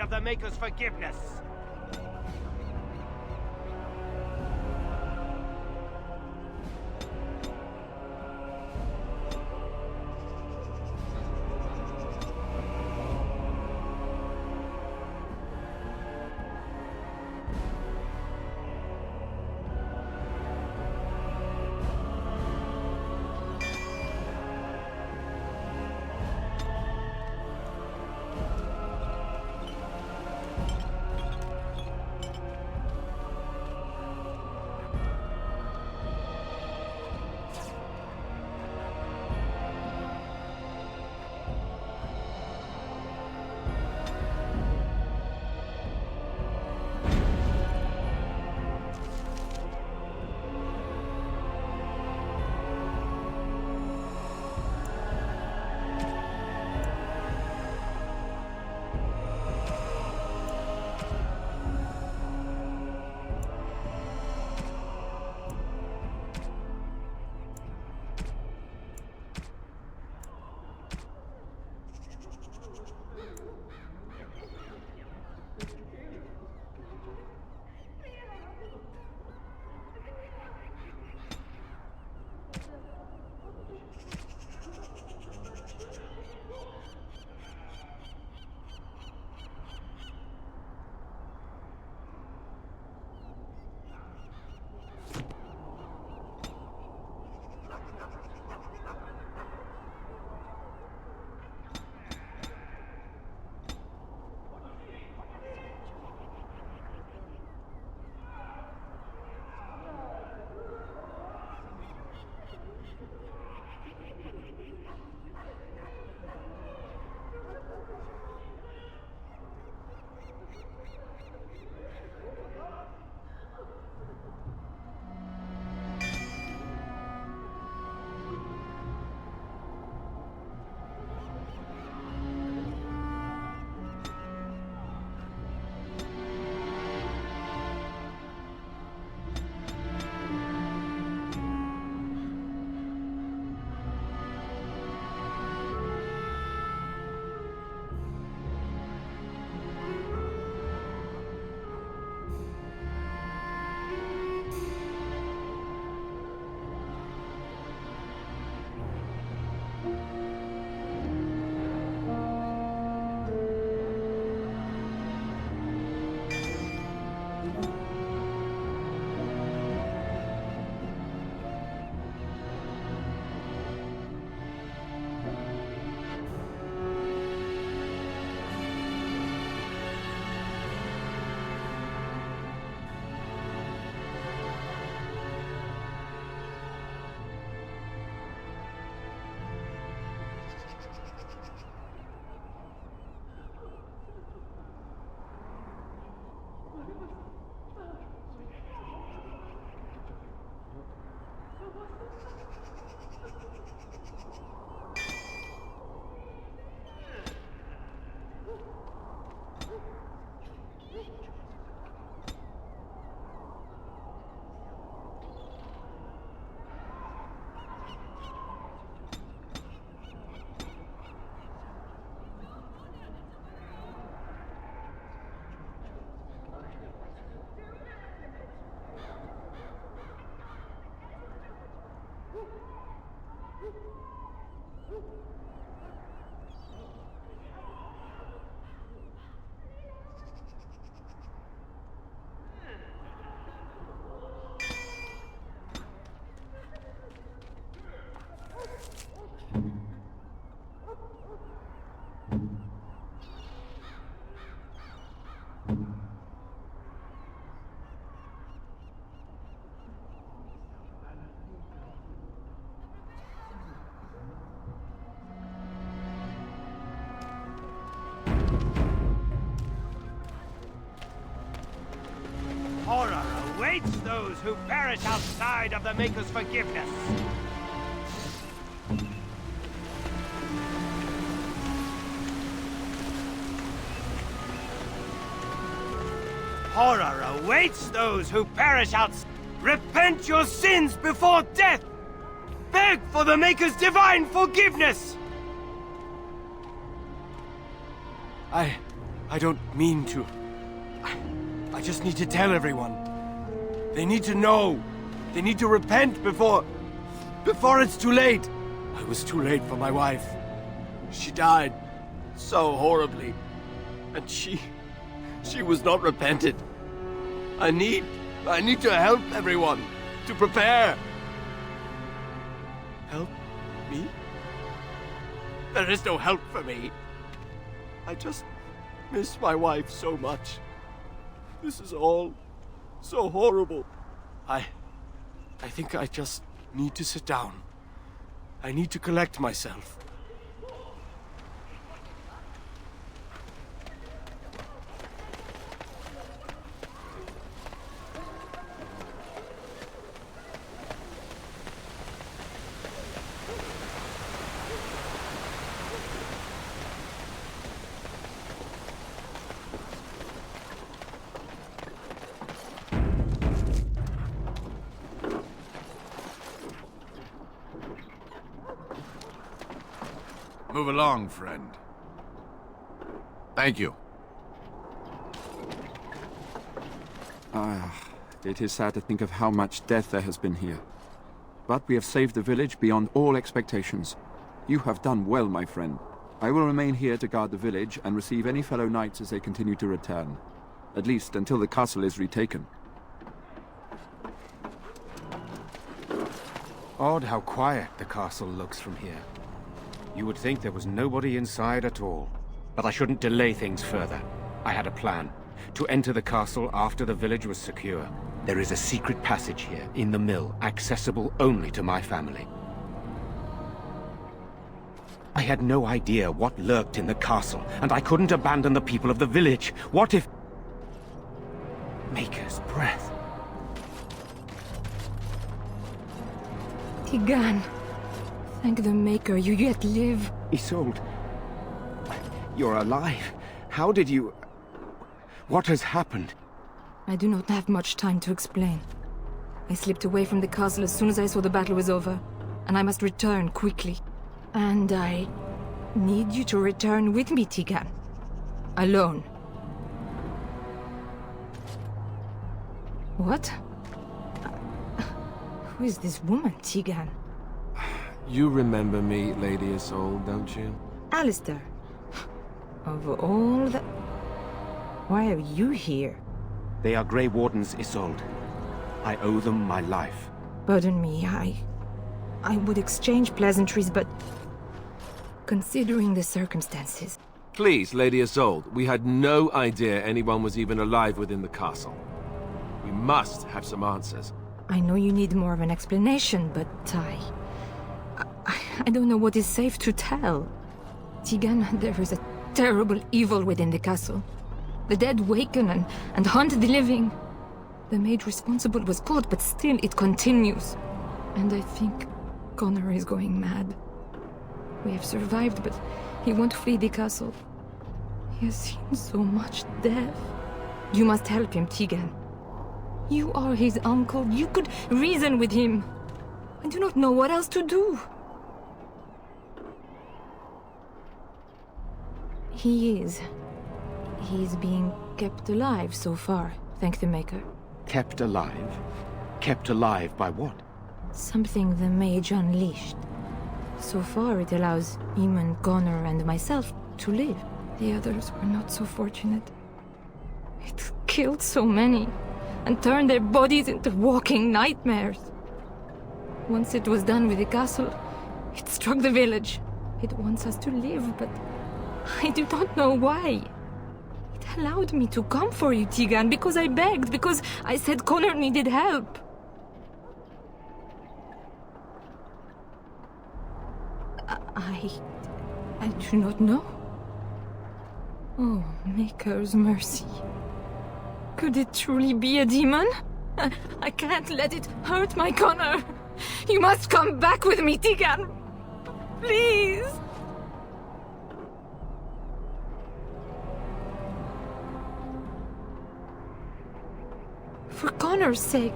Of the Maker's forgiveness. awaits those who perish outside of the Maker's forgiveness. Horror awaits those who perish outside. Repent your sins before death! Beg for the Maker's divine forgiveness! I don't mean to. I just need to tell everyone. They need to know. They need to repent before it's too late. I was too late for my wife. She died so horribly. And she was not repentant. I need to help everyone to prepare. Help me? There is no help for me. I just miss my wife so much. This is all so horrible. I think I just need to sit down. I need to collect myself. Move along, friend. Thank you. It is sad to think of how much death there has been here. But we have saved the village beyond all expectations. You have done well, my friend. I will remain here to guard the village and receive any fellow knights as they continue to return. At least until the castle is retaken. Odd how quiet the castle looks from here. You would think there was nobody inside at all. But I shouldn't delay things further. I had a plan. To enter the castle after the village was secure. There is a secret passage here, in the mill, accessible only to my family. I had no idea what lurked in the castle, and I couldn't abandon the people of the village. What if... Maker's breath. Tigan. Thank the Maker, you yet live. Isolde. You're alive. How did you... What has happened? I do not have much time to explain. I slipped away from the castle as soon as I saw the battle was over, and I must return quickly. And I need you to return with me, Tigan. Alone. What? Who is this woman, Tigan? You remember me, Lady Isolde, don't you? Alistair. Of all the... Why are you here? They are Grey Wardens, Isolde. I owe them my life. Pardon me, I would exchange pleasantries, but... Considering the circumstances... Please, Lady Isolde, we had no idea anyone was even alive within the castle. We must have some answers. I know you need more of an explanation, but I don't know what is safe to tell. Tigan, there is a terrible evil within the castle. The dead waken and haunt the living. The maid responsible was caught, but still it continues. And I think Connor is going mad. We have survived, but he won't flee the castle. He has seen so much death. You must help him, Tigan. You are his uncle. You could reason with him. I do not know what else to do. He is being kept alive so far, thank the Maker. Kept alive? Kept alive by what? Something the mage unleashed. So far it allows Eamon, Connor, and myself to live. The others were not so fortunate. It killed so many, and turned their bodies into walking nightmares. Once it was done with the castle, it struck the village. It wants us to live, but I do not know why. It allowed me to come for you, Tigan, because I begged, because I said Connor needed help. I do not know. Oh, Maker's mercy. Could it truly be a demon? I can't let it hurt my Connor. You must come back with me, Tegan. Please. For Connor's sake.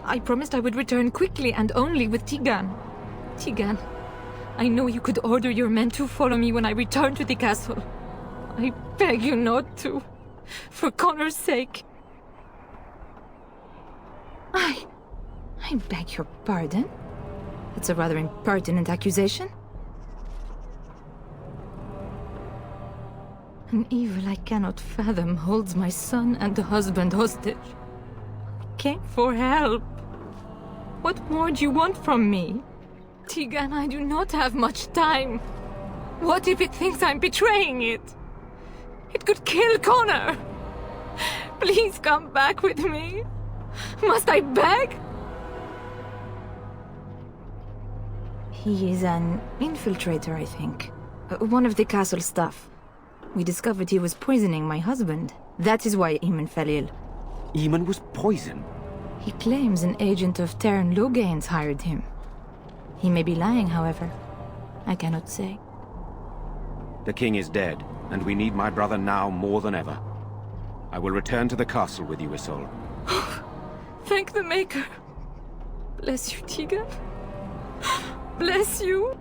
I promised I would return quickly and only with Tegan. Tegan, I know you could order your men to follow me when I return to the castle. I beg you not to. For Connor's sake. I beg your pardon? That's a rather impertinent accusation. An evil I cannot fathom holds my son and husband hostage. I came for help. What more do you want from me? Tegan, I do not have much time. What if it thinks I'm betraying it? It could kill Connor. Please come back with me. Must I beg? He is an infiltrator, I think. One of the castle staff. We discovered he was poisoning my husband. That is why Eamon fell ill. Eamon was poisoned? He claims an agent of Terran Logain's hired him. He may be lying, however. I cannot say. The king is dead, and we need my brother now more than ever. I will return to the castle with you, Isolde. Thank the Maker. Bless you, Tegan. Bless you.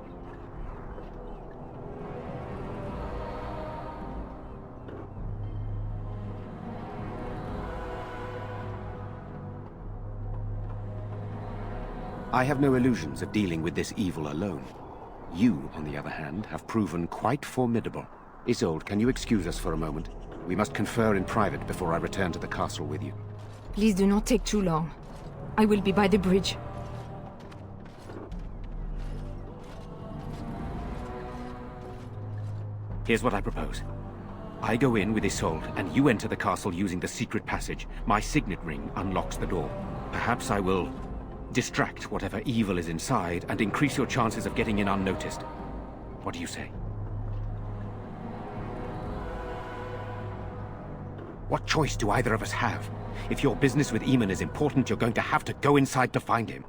I have no illusions of dealing with this evil alone. You, on the other hand, have proven quite formidable. Isolde, can you excuse us for a moment? We must confer in private before I return to the castle with you. Please do not take too long. I will be by the bridge. Here's what I propose. I go in with Isolde, and you enter the castle using the secret passage. My signet ring unlocks the door. Perhaps I will distract whatever evil is inside and increase your chances of getting in unnoticed. What do you say? What choice do either of us have? If your business with Eamon is important, you're going to have to go inside to find him.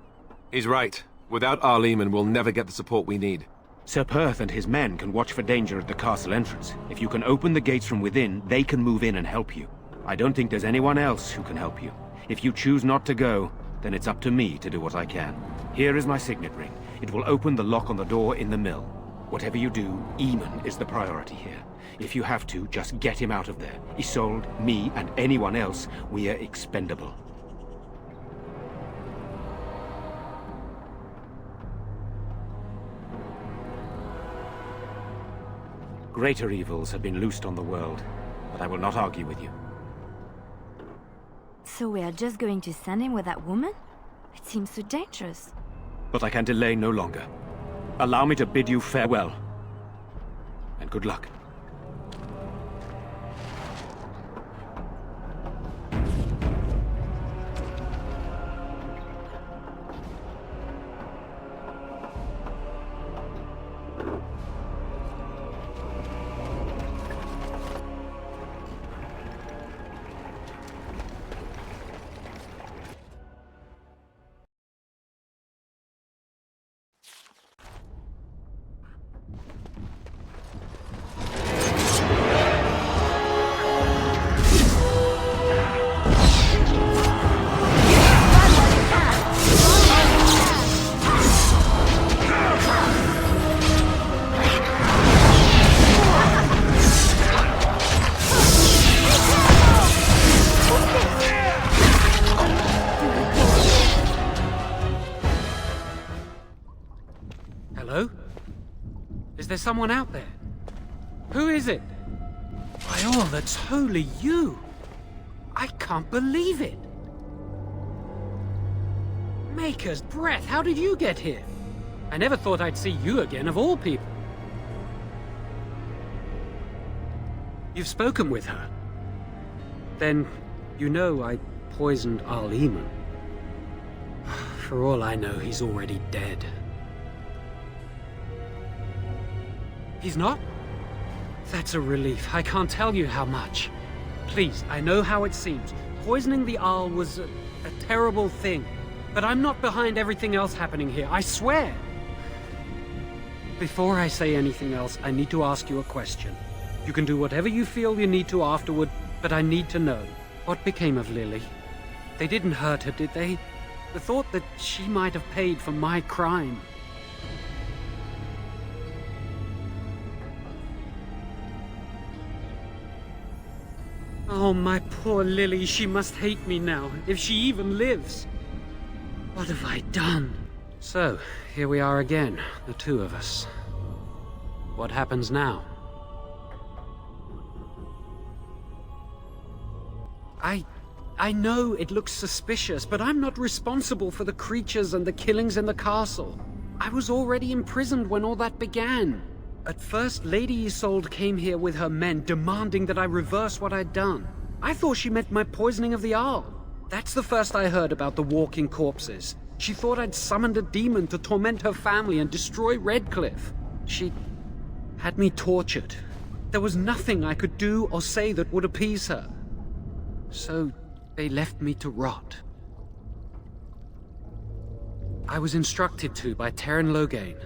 He's right. Without Arl Eamon, we'll never get the support we need. Sir Perth and his men can watch for danger at the castle entrance. If you can open the gates from within, they can move in and help you. I don't think there's anyone else who can help you. If you choose not to go, then it's up to me to do what I can. Here is my signet ring. It will open the lock on the door in the mill. Whatever you do, Eamon is the priority here. If you have to, just get him out of there. Isolde, me, and anyone else, we are expendable. Greater evils have been loosed on the world, but I will not argue with you. So we are just going to send him with that woman? It seems so dangerous. But I can delay no longer. Allow me to bid you farewell. And good luck. Hello? Is there someone out there? Who is it? By all that's holy, you! I can't believe it! Maker's breath, how did you get here? I never thought I'd see you again, of all people. You've spoken with her? Then, you know I poisoned Arl Eamon. For all I know, he's already dead. He's not? That's a relief. I can't tell you how much. Please, I know how it seems. Poisoning the Arl was a terrible thing. But I'm not behind everything else happening here, I swear. Before I say anything else, I need to ask you a question. You can do whatever you feel you need to afterward, but I need to know. What became of Lily? They didn't hurt her, did they? The thought that she might have paid for my crime. Oh, my poor Lily, she must hate me now, if she even lives. What have I done? So, here we are again, the two of us. What happens now? I know it looks suspicious, but I'm not responsible for the creatures and the killings in the castle. I was already imprisoned when all that began. At first, Lady Isolde came here with her men, demanding that I reverse what I'd done. I thought she meant my poisoning of the Arl. That's the first I heard about the walking corpses. She thought I'd summoned a demon to torment her family and destroy Redcliffe. She had me tortured. There was nothing I could do or say that would appease her. So they left me to rot. I was instructed to by Terran Loghain.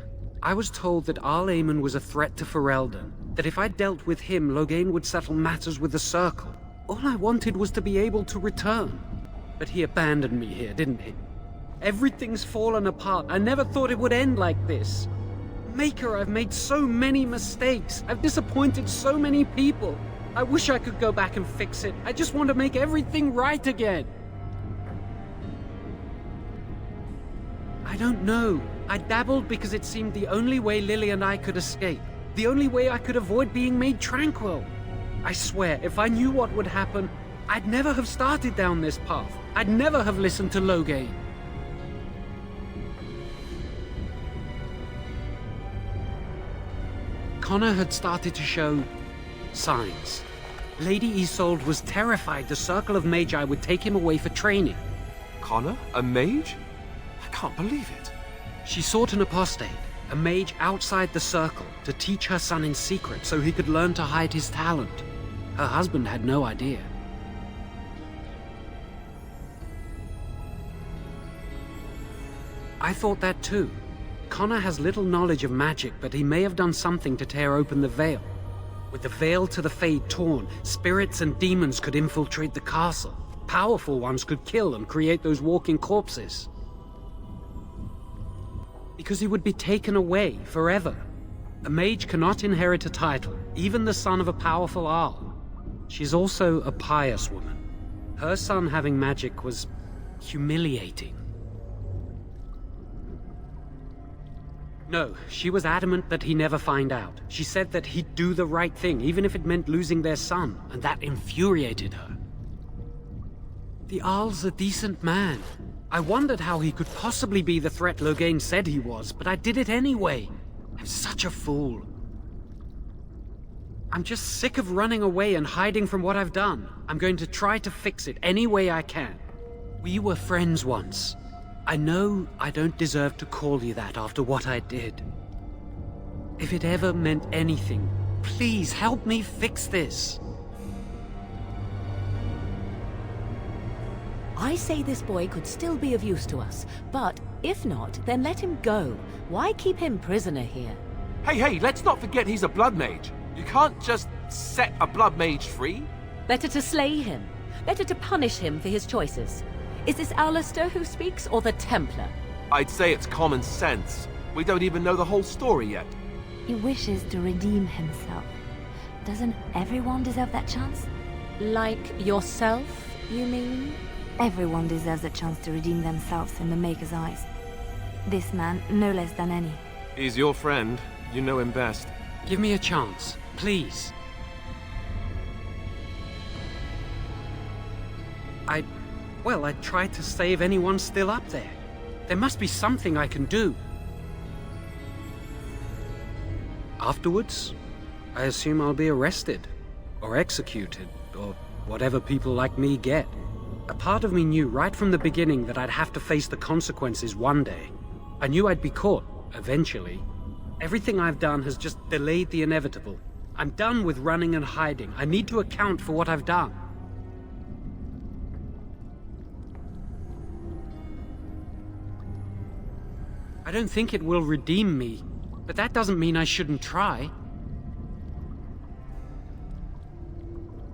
I was told that Arl Eamon was a threat to Ferelden, that if I dealt with him, Loghain would settle matters with the Circle. All I wanted was to be able to return. But he abandoned me here, didn't he? Everything's fallen apart. I never thought it would end like this. Maker, I've made so many mistakes. I've disappointed so many people. I wish I could go back and fix it. I just want to make everything right again. I don't know. I dabbled because it seemed the only way Lily and I could escape. The only way I could avoid being made tranquil. I swear, if I knew what would happen, I'd never have started down this path. I'd never have listened to Loghain. Connor had started to show signs. Lady Isolde was terrified the Circle of Magi would take him away for training. Connor? A mage? I can't believe it. She sought an apostate, a mage outside the Circle, to teach her son in secret so he could learn to hide his talent. Her husband had no idea. I thought that too. Connor has little knowledge of magic, but he may have done something to tear open the veil. With the veil to the Fade torn, spirits and demons could infiltrate the castle. Powerful ones could kill and create those walking corpses. Because he would be taken away forever. A mage cannot inherit a title, even the son of a powerful Arl. She's also a pious woman. Her son having magic was humiliating. No, she was adamant that he never find out. She said that he'd do the right thing, even if it meant losing their son, and that infuriated her. The Arl's a decent man. I wondered how he could possibly be the threat Loghain said he was, but I did it anyway. I'm such a fool. I'm just sick of running away and hiding from what I've done. I'm going to try to fix it any way I can. We were friends once. I know I don't deserve to call you that after what I did. If it ever meant anything, please help me fix this. I say this boy could still be of use to us, but if not, then let him go. Why keep him prisoner here? Hey, let's not forget he's a blood mage. You can't just set a blood mage free. Better to slay him. Better to punish him for his choices. Is this Alistair who speaks, or the Templar? I'd say it's common sense. We don't even know the whole story yet. He wishes to redeem himself. Doesn't everyone deserve that chance? Like yourself, you mean? Everyone deserves a chance to redeem themselves in the Maker's eyes. This man, no less than any. He's your friend. You know him best. Give me a chance, please. I tried to save anyone still up there. There must be something I can do. Afterwards, I assume I'll be arrested, or executed, or whatever people like me get. A part of me knew right from the beginning that I'd have to face the consequences one day. I knew I'd be caught, eventually. Everything I've done has just delayed the inevitable. I'm done with running and hiding. I need to account for what I've done. I don't think it will redeem me, but that doesn't mean I shouldn't try.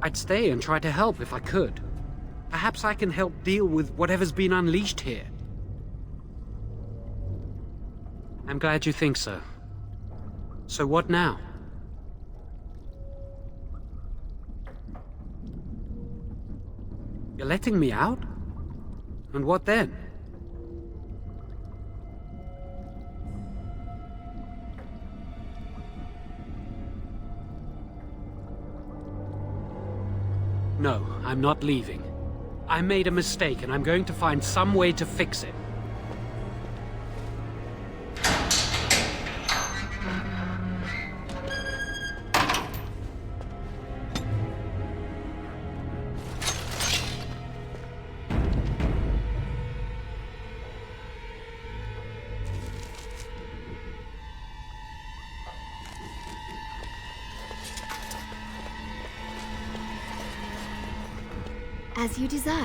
I'd stay and try to help if I could. Perhaps I can help deal with whatever's been unleashed here. I'm glad you think so. So what now? You're letting me out? And what then? No, I'm not leaving. I made a mistake and I'm going to find some way to fix it. As you desire.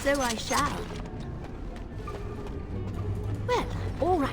So I shall. Well, all right.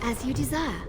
As you desire.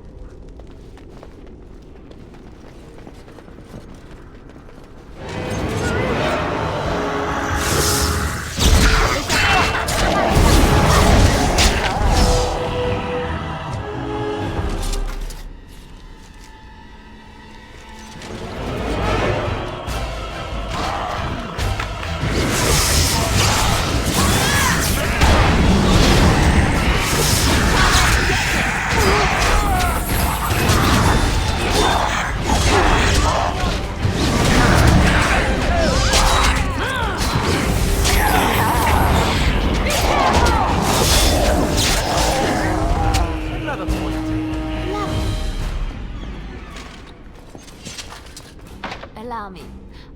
Allow me.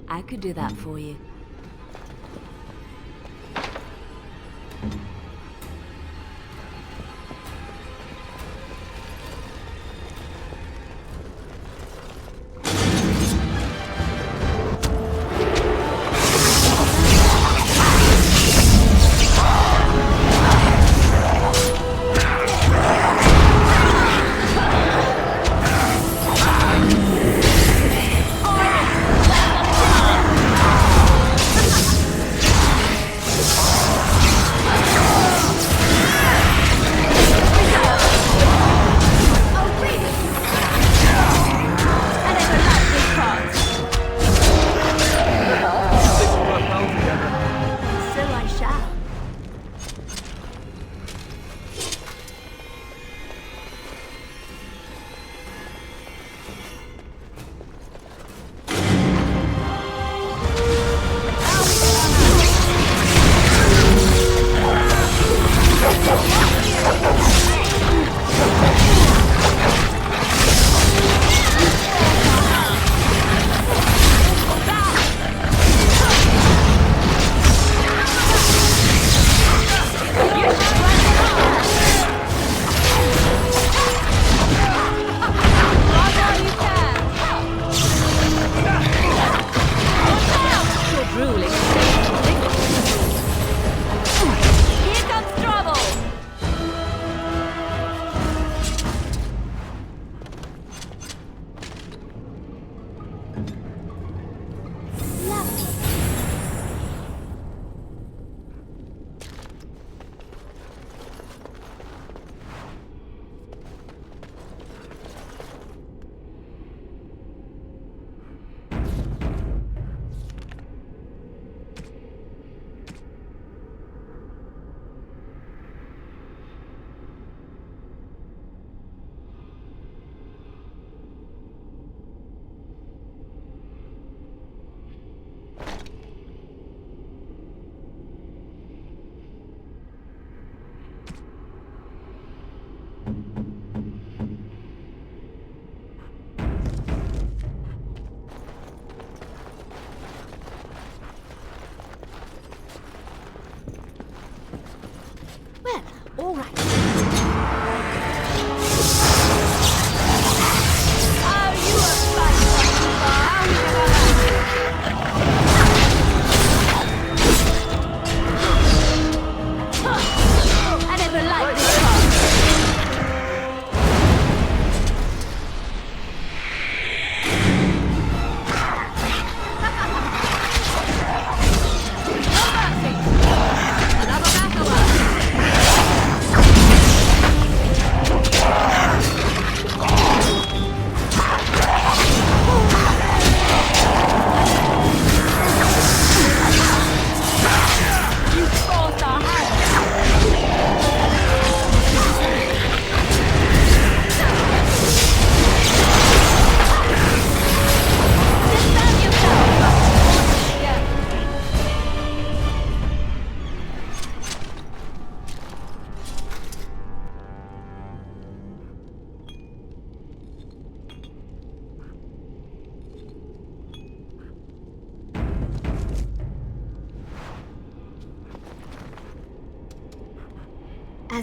I could do that for you.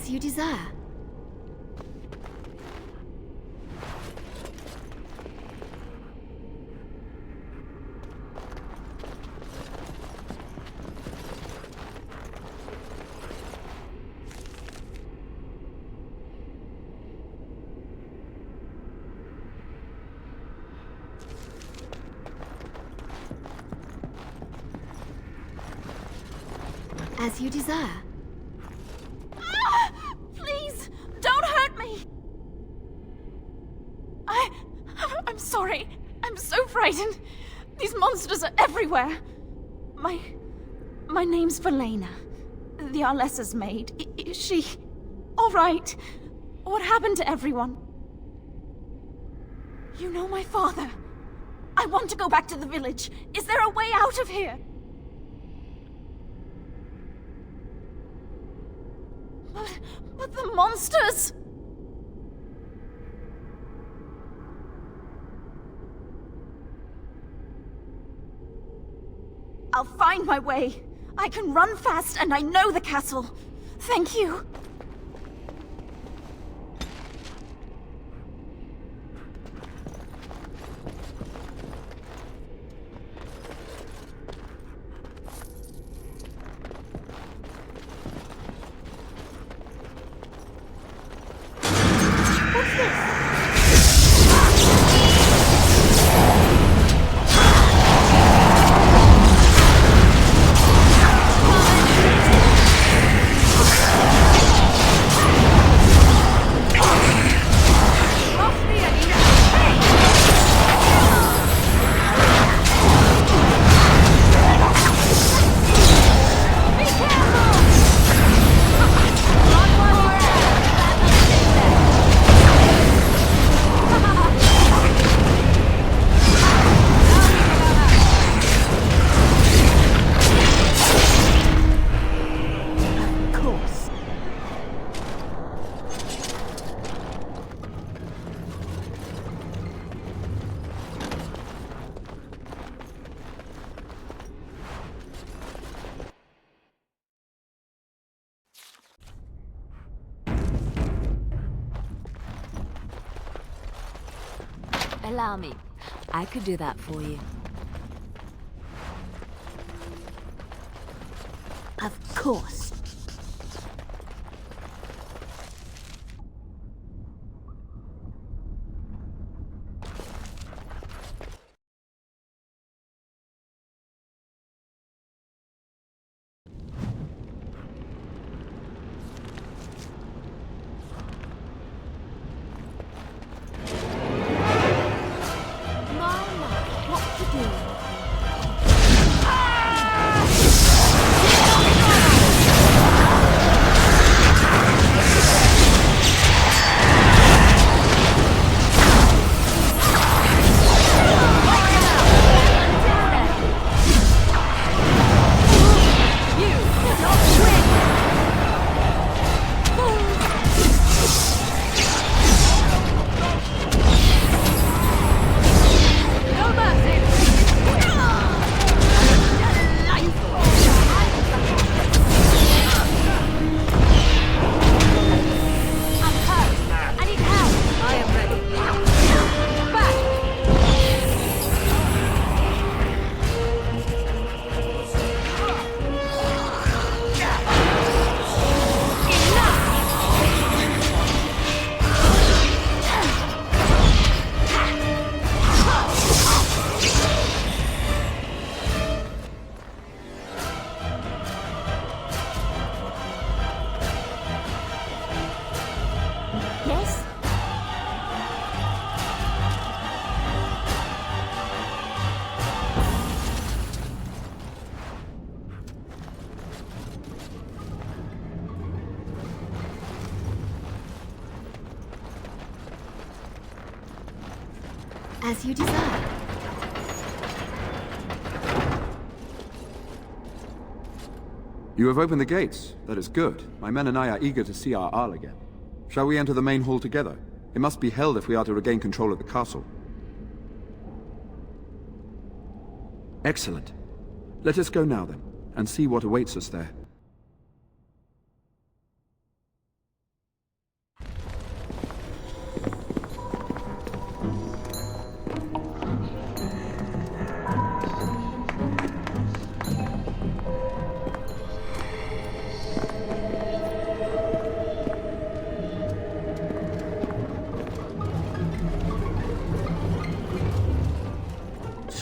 As you desire. As you desire. Please, don't hurt me! I'm sorry. I'm so frightened. These monsters are everywhere. My name's Velena. The Arlessa's maid. Is she all right? What happened to everyone? You know my father. I want to go back to the village. Is there a way out of here? But the monsters! I'll find my way. I can run fast and I know the castle. Thank you. Allow me. I could do that for you. Of course. As you desire. You have opened the gates. That is good. My men and I are eager to see our Arl again. Shall we enter the main hall together? It must be held if we are to regain control of the castle. Excellent. Let us go now then, and see what awaits us there.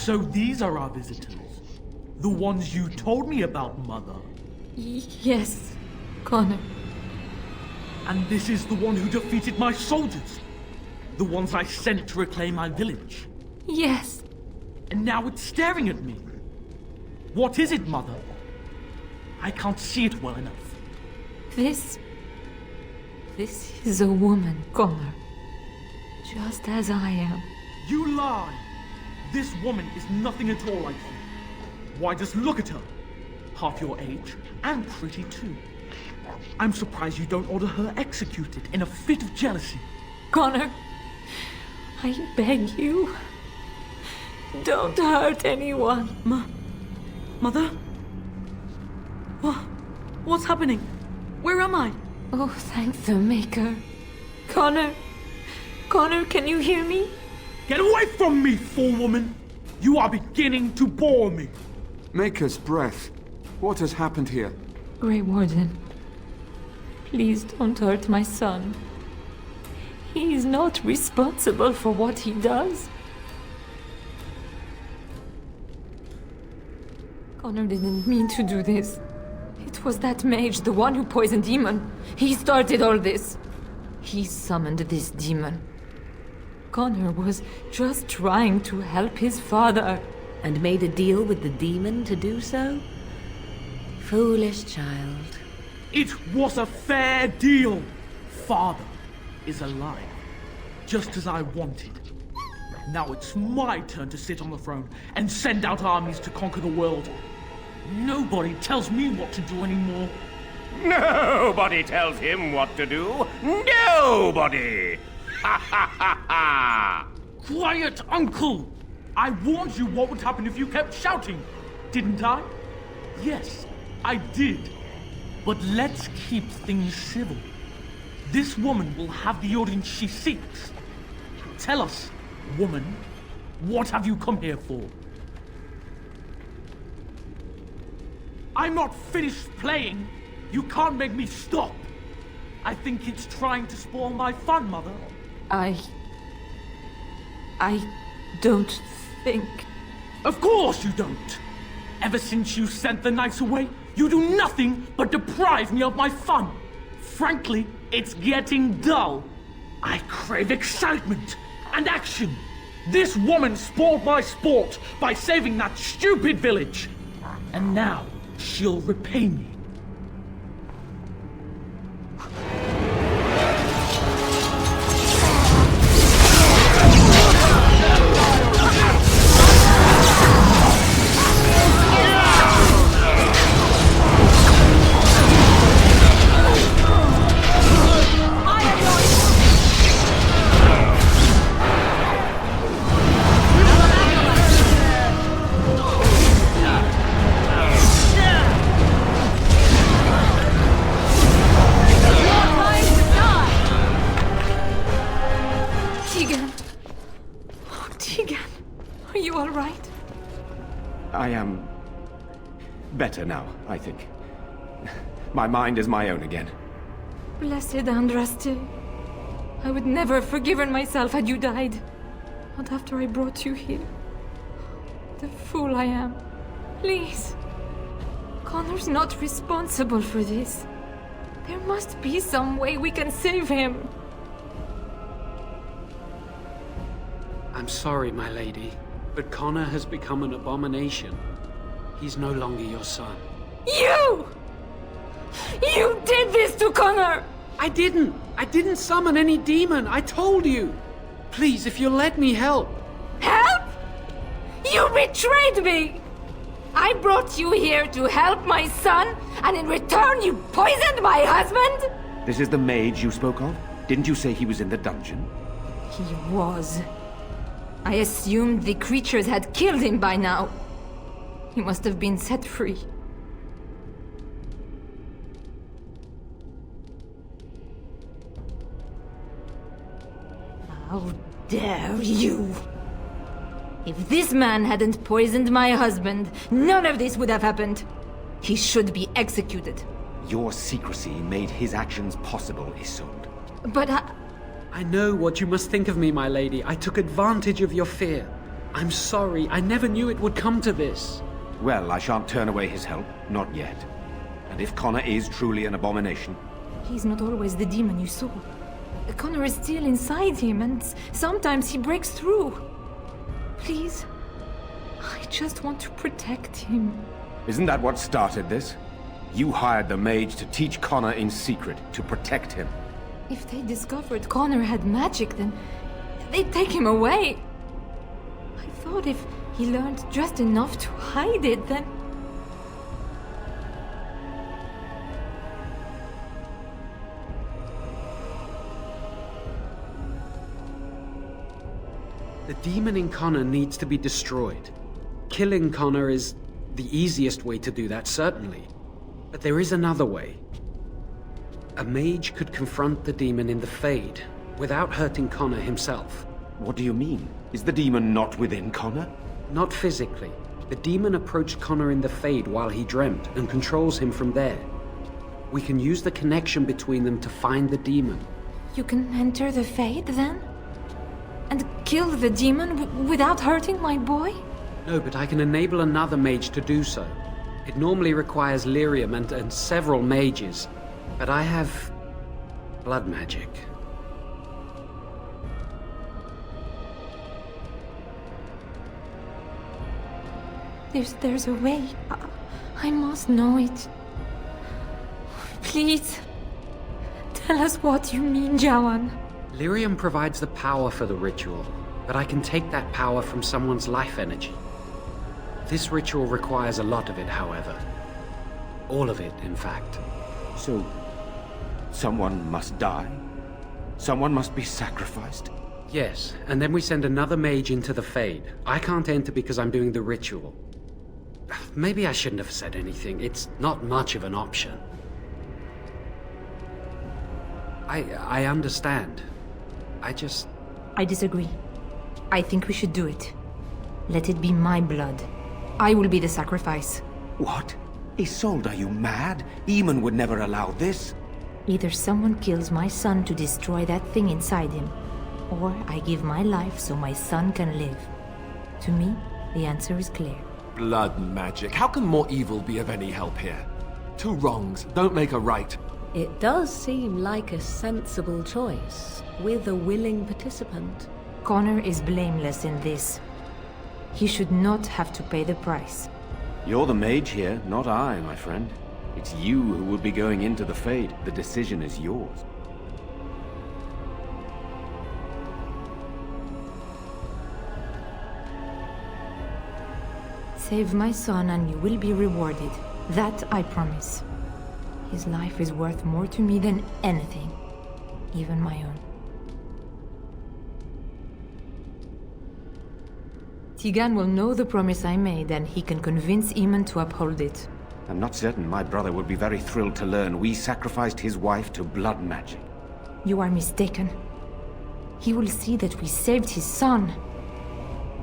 So these are our visitors? The ones you told me about, Mother? Yes, Connor. And this is the one who defeated my soldiers? The ones I sent to reclaim my village? Yes. And now it's staring at me. What is it, Mother? I can't see it well enough. This is a woman, Connor. Just as I am. You lie! This woman is nothing at all like you. Why, just look at her. Half your age, and pretty too. I'm surprised you don't order her executed in a fit of jealousy. Connor, I beg you. Don't hurt anyone. Mother? What's happening? Where am I? Oh, thank the Maker. Connor, can you hear me? Get away from me, fool woman! You are beginning to bore me. Maker's breath. What has happened here? Grey Warden, please don't hurt my son. He is not responsible for what he does. Connor didn't mean to do this. It was that mage, the one who poisoned Demon. He started all this. He summoned this demon. Connor was just trying to help his father. And made a deal with the demon to do so? Foolish child. It was a fair deal. Father is alive, just as I wanted. Now it's my turn to sit on the throne and send out armies to conquer the world. Nobody tells me what to do anymore. Nobody tells him what to do. Nobody! Ha ha ha ha! Quiet, Uncle! I warned you what would happen if you kept shouting, didn't I? Yes, I did. But let's keep things civil. This woman will have the audience she seeks. Tell us, woman, what have you come here for? I'm not finished playing. You can't make me stop. I think it's trying to spoil my fun, Mother. I don't think... Of course you don't! Ever since you sent the knights away, you do nothing but deprive me of my fun. Frankly, it's getting dull. I crave excitement and action. This woman spoiled my sport by saving that stupid village. And now she'll repay me. I am better now, I think. My mind is my own again. Blessed Andraste. I would never have forgiven myself had you died. Not after I brought you here. The fool I am. Please. Connor's not responsible for this. There must be some way we can save him. I'm sorry, my lady, but Connor has become an abomination. He's no longer your son. You! You did this to Connor! I didn't summon any demon. I told you. Please, if you'll let me help. Help? You betrayed me! I brought you here to help my son, and in return you poisoned my husband? This is the mage you spoke of? Didn't you say he was in the dungeon? He was. I assumed the creatures had killed him by now. He must have been set free. How dare you! If this man hadn't poisoned my husband, none of this would have happened. He should be executed. Your secrecy made his actions possible, Isolde. But I know what you must think of me, my lady. I took advantage of your fear. I'm sorry. I never knew it would come to this. Well, I shan't turn away his help. Not yet. And if Connor is truly an abomination... He's not always the demon you saw. Connor is still inside him, and sometimes he breaks through. Please, I just want to protect him. Isn't that what started this? You hired the mage to teach Connor in secret, to protect him. If they discovered Connor had magic, then they'd take him away. I thought if he learned just enough to hide it, then... The demon in Connor needs to be destroyed. Killing Connor is the easiest way to do that, certainly. But there is another way. A mage could confront the demon in the Fade, without hurting Connor himself. What do you mean? Is the demon not within Connor? Not physically. The demon approached Connor in the Fade while he dreamt, and controls him from there. We can use the connection between them to find the demon. You can enter the Fade, then? And kill the demon without hurting my boy? No, but I can enable another mage to do so. It normally requires lyrium and several mages. But I have... blood magic. There's a way. I must know it. Please, tell us what you mean, Jawan. Lyrium provides the power for the ritual, but I can take that power from someone's life energy. This ritual requires a lot of it, however. All of it, in fact. So, someone must die? Someone must be sacrificed? Yes, and then we send another mage into the Fade. I can't enter because I'm doing the ritual. Maybe I shouldn't have said anything. It's not much of an option. I understand. I disagree. I think we should do it. Let it be my blood. I will be the sacrifice. What? Isolde, are you mad? Eamon would never allow this. Either someone kills my son to destroy that thing inside him, or I give my life so my son can live. To me, the answer is clear. Blood magic. How can more evil be of any help here? Two wrongs don't make a right. It does seem like a sensible choice, with a willing participant. Connor is blameless in this. He should not have to pay the price. You're the mage here, not I, my friend. It's you who would be going into the Fade. The decision is yours. Save my son and you will be rewarded. That I promise. His life is worth more to me than anything, even my own. Tigan will know the promise I made, and he can convince Eamon to uphold it. I'm not certain my brother would be very thrilled to learn we sacrificed his wife to blood magic. You are mistaken. He will see that we saved his son.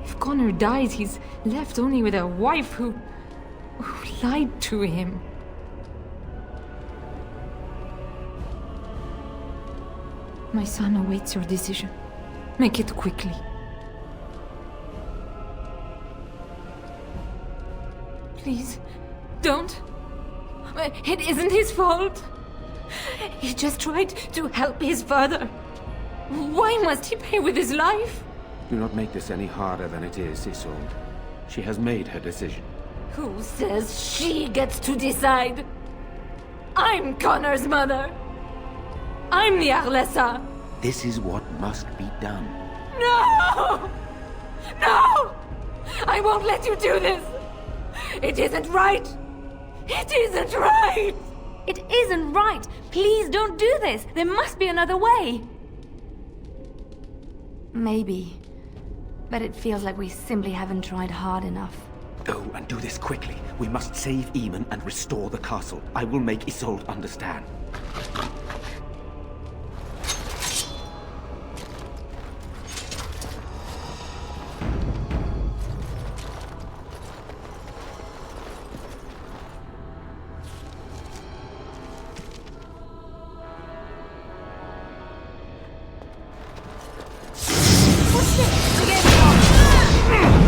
If Connor dies, he's left only with a wife who lied to him. My son awaits your decision. Make it quickly. Please, don't. It isn't his fault. He just tried to help his father. Why must he pay with his life? Do not make this any harder than it is, Isolde. She has made her decision. Who says she gets to decide? I'm Connor's mother. I'm the Arlessa. This is what must be done. No! No! I won't let you do this! It isn't right! It isn't right! It isn't right! Please don't do this! There must be another way! Maybe. But it feels like we simply haven't tried hard enough. Go and do this quickly. We must save Eamon and restore the castle. I will make Isolde understand. Push it! Again!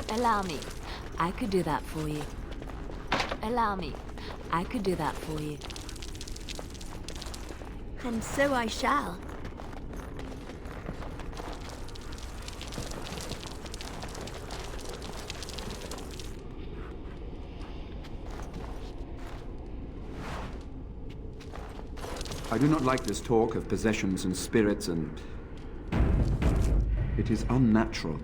Allow me. I could do that for you. Allow me. I could do that for you. And so I shall. I do not like this talk of possessions and spirits and... It is unnatural.